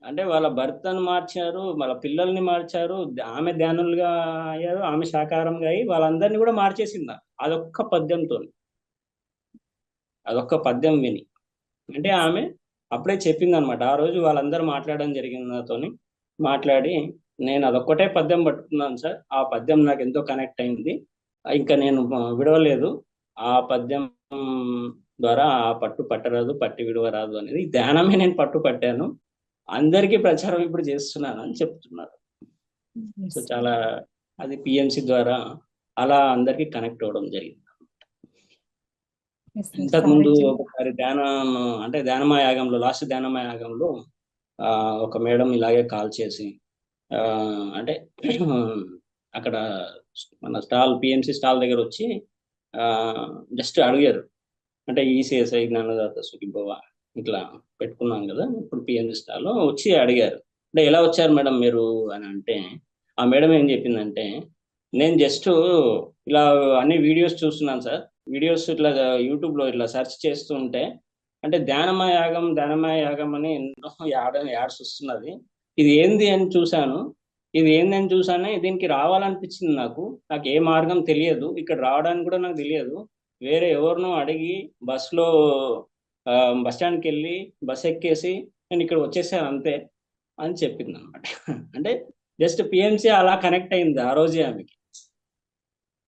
అంటే వాళ్ళ భర్తను మార్చారు, వాళ్ళ పిల్లల్ని మార్చారు, ఆమె ధ్యానులుగా అయ్యారు, ఆమె శాకాహారంగా అయ్యి వాళ్ళందరినీ కూడా మార్చేసింది అదొక్క పద్యం విని. అంటే ఆమె అప్పుడే చెప్పింది అనమాట. ఆ రోజు వాళ్ళందరూ మాట్లాడడం జరిగింది నాతోని. మాట్లాడి నేను అదొక్కటే పద్యం పట్టుకున్నాను సార్, ఆ పద్యం నాకు ఎంతో కనెక్ట్ అయింది, ఇంకా నేను విడవలేదు. ఆ పద్యం ద్వారా ఆ పట్టు పట్టరాదు పట్టి విడవరాదు అనేది ధ్యానమే నేను పట్టు పట్టాను, అందరికీ ప్రచారం ఇప్పుడు చేస్తున్నాను అని చెప్తున్నారు. సో చాలా అది పిఎంసి ద్వారా అలా అందరికీ కనెక్ట్ అవ్వడం జరిగింది. ఇంతకుముందు ఒకసారి ధ్యానమా యాగంలో లాస్ట్ ధ్యానమా యాగంలో ఒక మేడం ఇలాగే కాల్ చేసి అంటే అక్కడ మన పిఎంసి స్టాల్ దగ్గర వచ్చి జస్ట్ అడిగారు, అంటే ఈసీఎస్ఐ జ్ఞానదాత సుఖీభవ ఇట్లా పెట్టుకున్నాం కదా ఇప్పుడు పిఎంసి స్టాల్లో వచ్చి అడిగారు, అంటే ఎలా వచ్చారు మేడం మీరు అని. అంటే ఆ మేడం ఏం చెప్పిందంటే, నేను జస్ట్ ఇలా అన్ని వీడియోస్ చూస్తున్నాను సార్, వీడియోస్ ఇట్లా యూట్యూబ్లో ఇట్లా సెర్చ్ చేస్తుంటే అంటే ధ్యానమయ యాగం అని ఎన్నో యాడ్స్ వస్తున్నది, ఇది ఏంది అని చూశాను, దీనికి రావాలనిపించింది నాకు ఏ మార్గం తెలియదు, ఇక్కడ రావడానికి కూడా నాకు తెలియదు, వేరే ఎవరినో అడిగి బస్లో బస్ స్టాండ్కి వెళ్ళి బస్ ఎక్కేసి నేను ఇక్కడ వచ్చేసాను అంతే అని చెప్పింది అనమాట. అంటే జస్ట్ పిఎంసి అలా కనెక్ట్ అయింది ఆ రోజే ఆమెకి.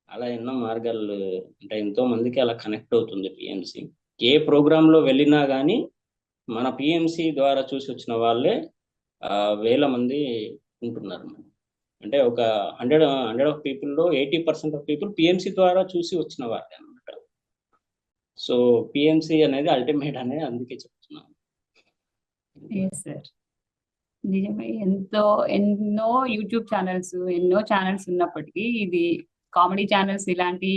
అలా ఎన్నో మార్గాలు అంటే ఎంతో మందికి అలా కనెక్ట్ అవుతుంది పిఎంసి. ఏ ప్రోగ్రాంలో వెళ్ళినా కానీ మన పిఎంసి ద్వారా చూసి వచ్చిన వాళ్ళే వేల మంది ఉంటున్నారు. అంటే ఒక 100 ఆఫ్ పీపుల్లో 80% ఆఫ్ పీపుల్ పిఎంసి ద్వారా చూసి వచ్చిన వాళ్ళే అనమాట. సో పిఎంసి అనేది అల్టిమేట్ అనేది అందుకే చెప్తున్నాను. సార్ నిజమే, ఎన్నో యూట్యూబ్ ఛానల్స్ ఉన్నప్పటికీ ఇది కామెడీ ఛానల్స్ ఇలాంటి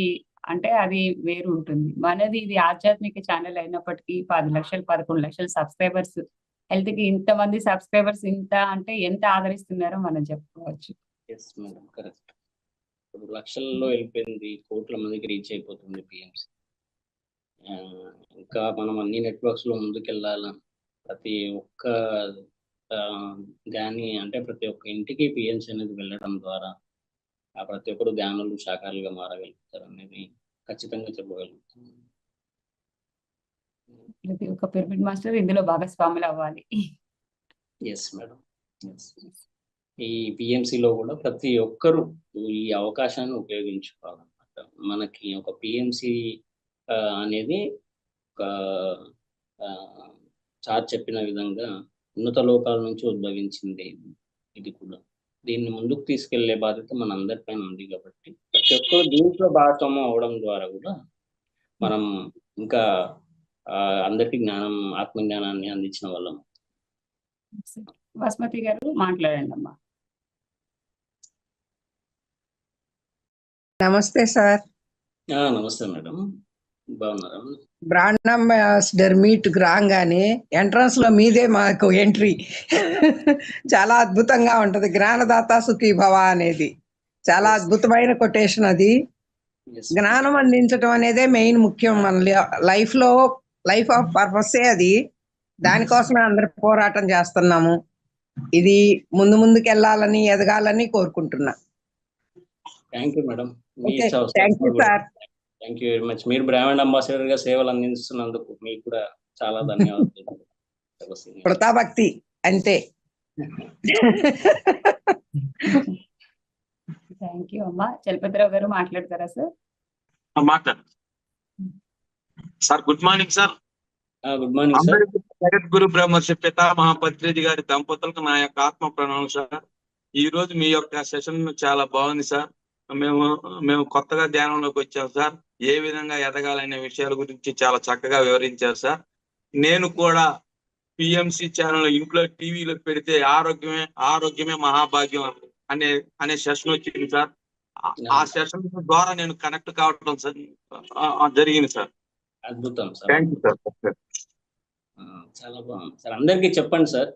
అంటే అది వేరు ఉంటుంది. మనది ఇది ఆధ్యాత్మిక ఛానల్ అయినప్పటికీ 10 లక్షలు 11 లక్షల సబ్స్క్రైబర్స్, హెల్త్ కి ఇంతమంది సబ్స్క్రైబర్స్ అంటే ఎంత ఆదరిస్తున్నారో మనం చెప్పుకోవచ్చు. కరెక్ట్. ఇప్పుడు లక్షల్లో వెళ్ళిపోయింది, కోట్ల మందికి రీచ్ అయిపోతుంది పిఎంసి. ఇంకా మనం అన్ని నెట్వర్క్స్ లో ముందుకెళ్ళాల, ప్రతి ఒక్క అంటే ప్రతి ఒక్క ఇంటికి పిఎంసి అనేది వెళ్ళడం ద్వారా ప్రతి ఒక్కరు ధ్యానులు శాఖలుగా మారగలుగుతారు అనేది ఖచ్చితంగా చెప్పగలుగుతాం. ప్రతి ఒక్క పిరమిడ్ మాస్టర్ ఇందులో భాగస్వాములు అవ్వాలి. Yes madam. ఈ పిఎంసిలో కూడా ప్రతి ఒక్కరు ఈ అవకాశాన్ని ఉపయోగించుకోవాలన్నమాట. మనకి ఒక పిఎంసి అనేది ఒక సార్ చెప్పిన విధంగా ఉన్నత లోకాల నుంచి ఉద్భవించింది. ఇది కూడా దీన్ని ముందుకు తీసుకెళ్లే బాధ్యత మన అందరిపైన ఉంది కాబట్టి ప్రతి ఒక్కరు దీంట్లో భాగస్వామ్యం అవడం ద్వారా కూడా మనం ఇంకా అందరికీ ఆత్మజ్ఞానాన్ని అందించిన వాళ్ళం. వసుమతి గారు మాట్లాడండి అమ్మా. నమస్తే సార్. నమస్తే మేడం, బాగున్నారా? బ్రాండ్ అంబాసిడర్ మీట్ రాగానే ఎంట్రన్స్ లో మీదే మాకు ఎంట్రీ. చాలా అద్భుతంగా ఉంటది. జ్ఞానదాత సుఖీ భవ అనేది చాలా Yes. అద్భుతమైన కొటేషన్. అది Yes. జ్ఞానం అందించడం అనేదే మెయిన్ ముఖ్యం మన లైఫ్ ఆఫ్ పర్పసే అది. దానికోసమే అందరు పోరాటం చేస్తున్నాము. ఇది ముందుకు వెళ్ళాలని ఎదగాలని కోరుకుంటున్నా. Thank you madam. Okay, thank you sir. Thank you very much. మీరు బ్రాండ్ అంబాసిడర్ గా సేవలు అందిస్తున్నందుకు మీకు కూడా చాలా ధన్యవాదాలు. కృతాభక్తి అంతే. థ్యాంక్ యూ అమ్మా. చలపతిరావు గారు మాట్లాడతారా సార్? మాట్లాడు sir. Good morning sir. Good morning sir. అందరికీ జగద్గురు బ్రహ్మర్షి పితామహ పత్రిజీ గారి దంపతులకు నా యొక్క ఆత్మ ప్రణామం సార్. ఈ రోజు మీ యొక్క సెషన్ చాలా బాగుంది సార్. మేము కొత్తగా ధ్యానంలోకి వచ్చాం సార్. ఏ విధంగా ఎదగాలనే విషయాల గురించి చాలా చక్కగా వివరించారు సార్. నేను కూడా పిఎంసి ఛానల్ ఇంట్లో టీవీలో పెడితే ఆరోగ్యమే మహాభాగ్యం అనే సెషన్ వచ్చింది సార్. ఆ సెషన్ ద్వారా నేను కనెక్ట్ కావడం సార్ జరిగింది సార్. అద్భుతం సార్. Thank you sir. చాలా బాగుంది సార్. అందరికీ చెప్పండి సార్.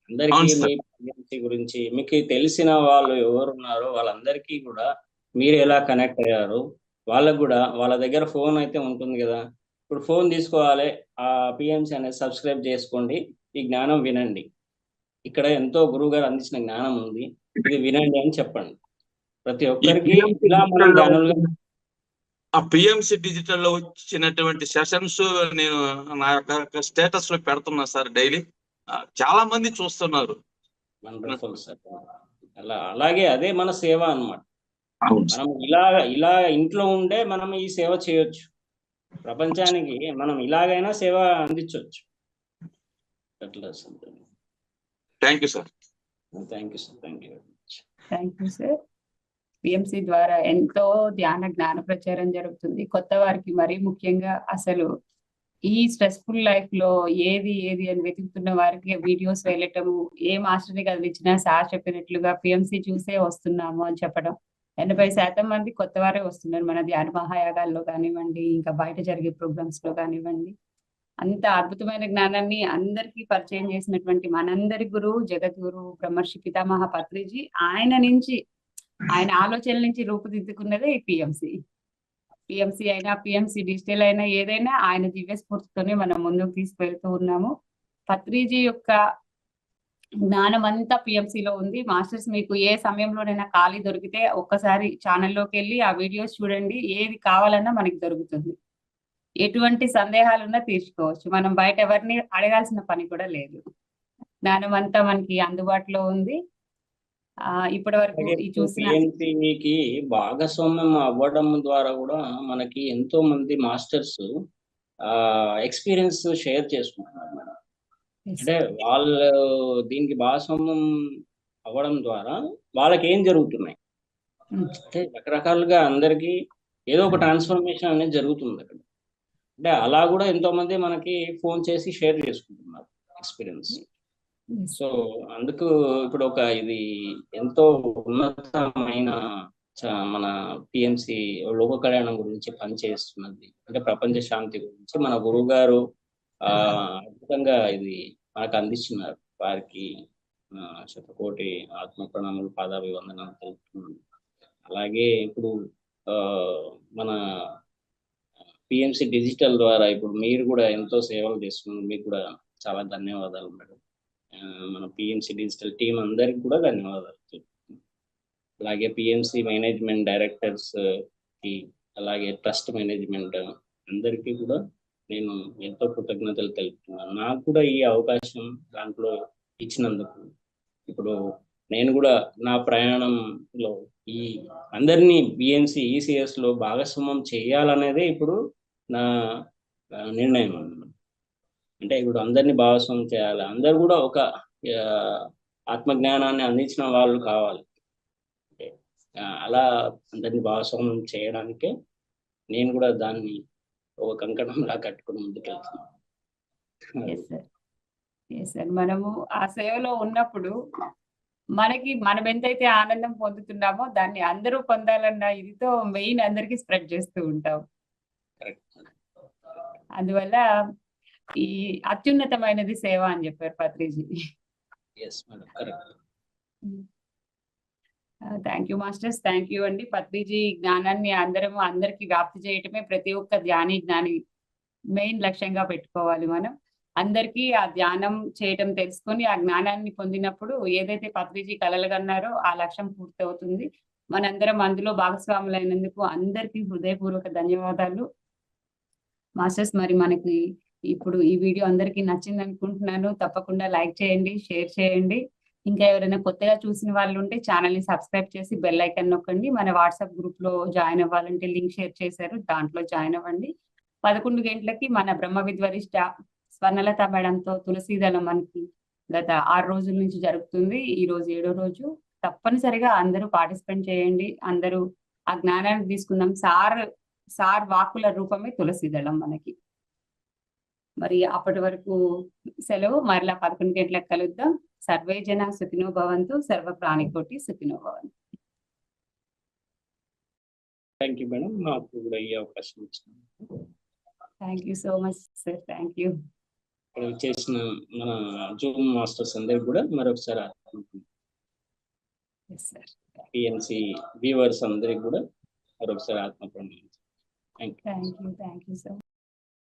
అందరికీ మీ పిఎంసి గురించి మీకు తెలిసిన వాళ్ళు ఎవరున్నారో వాళ్ళందరికీ కూడా మీరు ఎలా కనెక్ట్ అయ్యారు, వాళ్ళకు కూడా వాళ్ళ దగ్గర ఫోన్ అయితే ఉంటుంది కదా, ఇప్పుడు ఫోన్ తీసుకోవాలి, ఆ పిఎంసి అనేది సబ్స్క్రైబ్ చేసుకోండి, ఈ జ్ఞానం వినండి, ఇక్కడ ఎంతో గురువు గారు అందించిన జ్ఞానం ఉంది, ఇది వినండి అని చెప్పండి. ప్రతి ఒక్కరికి ఇలా మనం జ్ఞానంలో ఆ పిఎంసి డిజిటల్ లో వచ్చినటువంటి సెషన్స్ నేను నా యొక్క స్టేటస్ లో పెడుతున్నా సార్. డైలీ చాలా మంది చూస్తున్నారు. Wonderful sir. అలాగే అదే మన సేవ అన్నమాట. మనం ఇలా ఇంట్లో ఉండే మనం ఈ సేవ చేయొచ్చు. ప్రపంచానికి మనం ఇలాగైనా సేవ అందించవచ్చు. అట్లా sir. Thank you sir. Thank you sir. Thank you very much. Thank you sir. PMC ద్వారా ఎంతో జ్ఞాన ప్రచారం జరుగుతుంది. కొత్త వారికి మరీ ముఖ్యంగా అసలు ఈ స్ట్రెస్ఫుల్ లైఫ్ లో ఏది అని వెతుకుతున్న వారికి వీడియోస్ వెళ్ళటము, ఏ మాస్టర్ని కదిలించినా సార్ చెప్పినట్లుగా పిఎంసి చూసే వస్తున్నాము అని చెప్పడం. 80% మంది కొత్త వారే వస్తున్నారు మన ధ్యాన మహాయాగాల్లో కానివ్వండి, ఇంకా బయట జరిగే ప్రోగ్రామ్స్ లో కానివ్వండి. అంత అద్భుతమైన జ్ఞానాన్ని అందరికీ పరిచయం చేసినటువంటి మనందరి గురువు జగద్గురు బ్రహ్మర్షి పితామహ పత్రిజీ, ఆయన ఆలోచనల నుంచి రూపుదిద్దుకున్నదే ఈ పిఎంసి అయినా పిఎంసి డిజిటల్ అయినా ఏదైనా ఆయన దివ్య స్ఫూర్తితోనే మనం ముందుకు తీసుకువెళ్తూ ఉన్నాము. పత్రిజీ యొక్క జ్ఞానం అంతా పిఎంసిలో ఉంది. మాస్టర్స్ మీకు ఏ సమయంలోనైనా ఖాళీ దొరికితే ఒక్కసారి ఛానల్లోకి వెళ్ళి ఆ వీడియోస్ చూడండి. ఏది కావాలన్నా మనకి దొరుకుతుంది. ఎటువంటి సందేహాలున్నా తీర్చుకోవచ్చు. మనం బయట ఎవరిని అడగాల్సిన పని కూడా లేదు. జ్ఞానం అంతా మనకి అందుబాటులో ఉంది. ఇప్పటి వరకు చూసిన పిఎంసికి భాగస్వామ్యం అవ్వడం ద్వారా కూడా మనకి ఎంతో మంది మాస్టర్స్ ఎక్స్పీరియన్స్ షేర్ చేసుకుంటున్నారు మేడం. అంటే వాళ్ళు దీనికి భాగస్వామ్యం అవ్వడం ద్వారా వాళ్ళకి ఏం జరుగుతున్నాయి అంటే రకరకాలుగా అందరికి ఏదో ఒక ట్రాన్స్ఫర్మేషన్ అనేది జరుగుతుంది అక్కడ. అంటే అలా కూడా ఎంతో మంది మనకి ఫోన్ చేసి షేర్ చేసుకుంటున్నారు ఎక్స్పీరియన్స్. సో అందుకు ఇప్పుడు ఇది ఎంతో ఉన్నతమైన మన పిఎంసి లోక కళ్యాణం గురించి పనిచేస్తున్నది. అంటే ప్రపంచ శాంతి గురించి మన గురువు గారు అద్భుతంగా ఇది మనకు అందిస్తున్నారు. వారికి శతకోటి ఆత్మ ప్రణామాలు, పాదాభివందనాలు తెలుపుతున్నాను. అలాగే ఇప్పుడు మన పిఎంసి డిజిటల్ ద్వారా ఇప్పుడు మీరు కూడా ఎంతో సేవలు చేస్తున్నారు. మీకు కూడా చాలా ధన్యవాదాలు మేడం. మన పిఎంసి డిజిటల్ టీం అందరికి కూడా ధన్యవాదాలు. అలాగే పిఎంసి మేనేజ్మెంట్ డైరెక్టర్స్ కి, అలాగే ట్రస్ట్ మేనేజ్మెంట్ అందరికీ కూడా నేను ఎంతో కృతజ్ఞతలు తెలుపుతున్నాను. నాకు కూడా ఈ అవకాశం దాంట్లో ఇచ్చినందుకు. ఇప్పుడు నేను కూడా నా ప్రయాణంలో ఈ అందరినీ పిఎంసి ఈసిఎస్ లో భాగస్వామ్యం చేయాలనేదే ఇప్పుడు నా నిర్ణయం అన్నమాట. అంటే ఇప్పుడు అందరినీ భాగస్వామ్యం చేయాలి, అందరు కూడా ఒక ఆత్మజ్ఞానాన్ని అందించిన వాళ్ళు కావాలి. అలా అందరినీ భాగస్వామ్యం చేయడానికే నేను కూడా దాన్ని ఒక కంకణంలా కట్టుకుని ముందుకెళ్తున్నాను. మనము ఆ సేవలో ఉన్నప్పుడు మనం ఎంతైతే ఆనందం పొందుతున్నామో దాన్ని అందరూ పొందాలన్న ఇదితో మెయిన్ అందరికీ స్ప్రెడ్ చేస్తూ ఉంటాం. కరెక్ట్. అందువల్ల ఈ అత్యున్నతమైనది సేవ అని చెప్పారు Patriji. Yes madam, correct. Thank you masters, thank you అండి. పత్రిజీ జ్ఞానాన్ని అందరికి వ్యాప్తి చేయటమే ప్రతి ఒక్క జ్ఞాని మెయిన్ లక్ష్యంగా పెట్టుకోవాలి. మనం అందరికీ ఆ ధ్యానం చేయటం తెలుసుకొని ఆ జ్ఞానాన్ని పొందినప్పుడు ఏదైతే పత్రిజీ కలలుగన్నారో ఆ లక్ష్యం పూర్తవుతుంది. మనందరం అందులో భాగస్వాములైనందుకు అందరికీ హృదయపూర్వక ధన్యవాదాలు మాస్టర్స్. మరి మనకి ఇప్పుడు ఈ వీడియో అందరికీ నచ్చింది అనుకుంటున్నాను. తప్పకుండా లైక్ చేయండి, షేర్ చేయండి. ఇంకా ఎవరైనా కొత్తగా చూసిన వాళ్ళు ఉంటే ఛానల్ ని సబ్స్క్రైబ్ చేసి బెల్ ఐకాన్ నొక్కండి. మన వాట్సాప్ గ్రూప్ లో జాయిన్ అవ్వాలంటే లింక్ షేర్ చేశారు, దాంట్లో జాయిన్ అవ్వండి. 11 గంటలకి మన బ్రహ్మ విద్వరిష్ట స్వర్ణలత మేడంతో తులసీదళం మనకి గత 6 రోజుల నుంచి జరుగుతుంది. ఈ రోజు 7వ రోజు. తప్పనిసరిగా అందరూ పార్టిసిపేట్ చేయండి. అందరూ ఆ జ్ఞానాన్ని తీసుకుందాం. సార్ వాక్కుల రూపమే తులసీదళం మనకి. మరి అప్పటి వరకు సెలవు. మరలా 11 గంటలకు కలుద్దాం. సర్వే జన సుఖినో భవంతు, సర్వ ప్రాణికోటి సుఖినో భవంతు. థ్యాంక్ యూ మేడం, నాకు కూడా ఈ అవకాశం ఇచ్చినందుకు. Thank you so much sir, thank you. ఇక్కడ చేసిన మన జూమ్ మాస్టర్స్ అందరికి కూడా మరొకసారి పిఎన్సి వ్యూవర్స్ అందరికి కూడా మరొకసారి ఆత్మ ప్రణామాలు. Thank you. Thank you so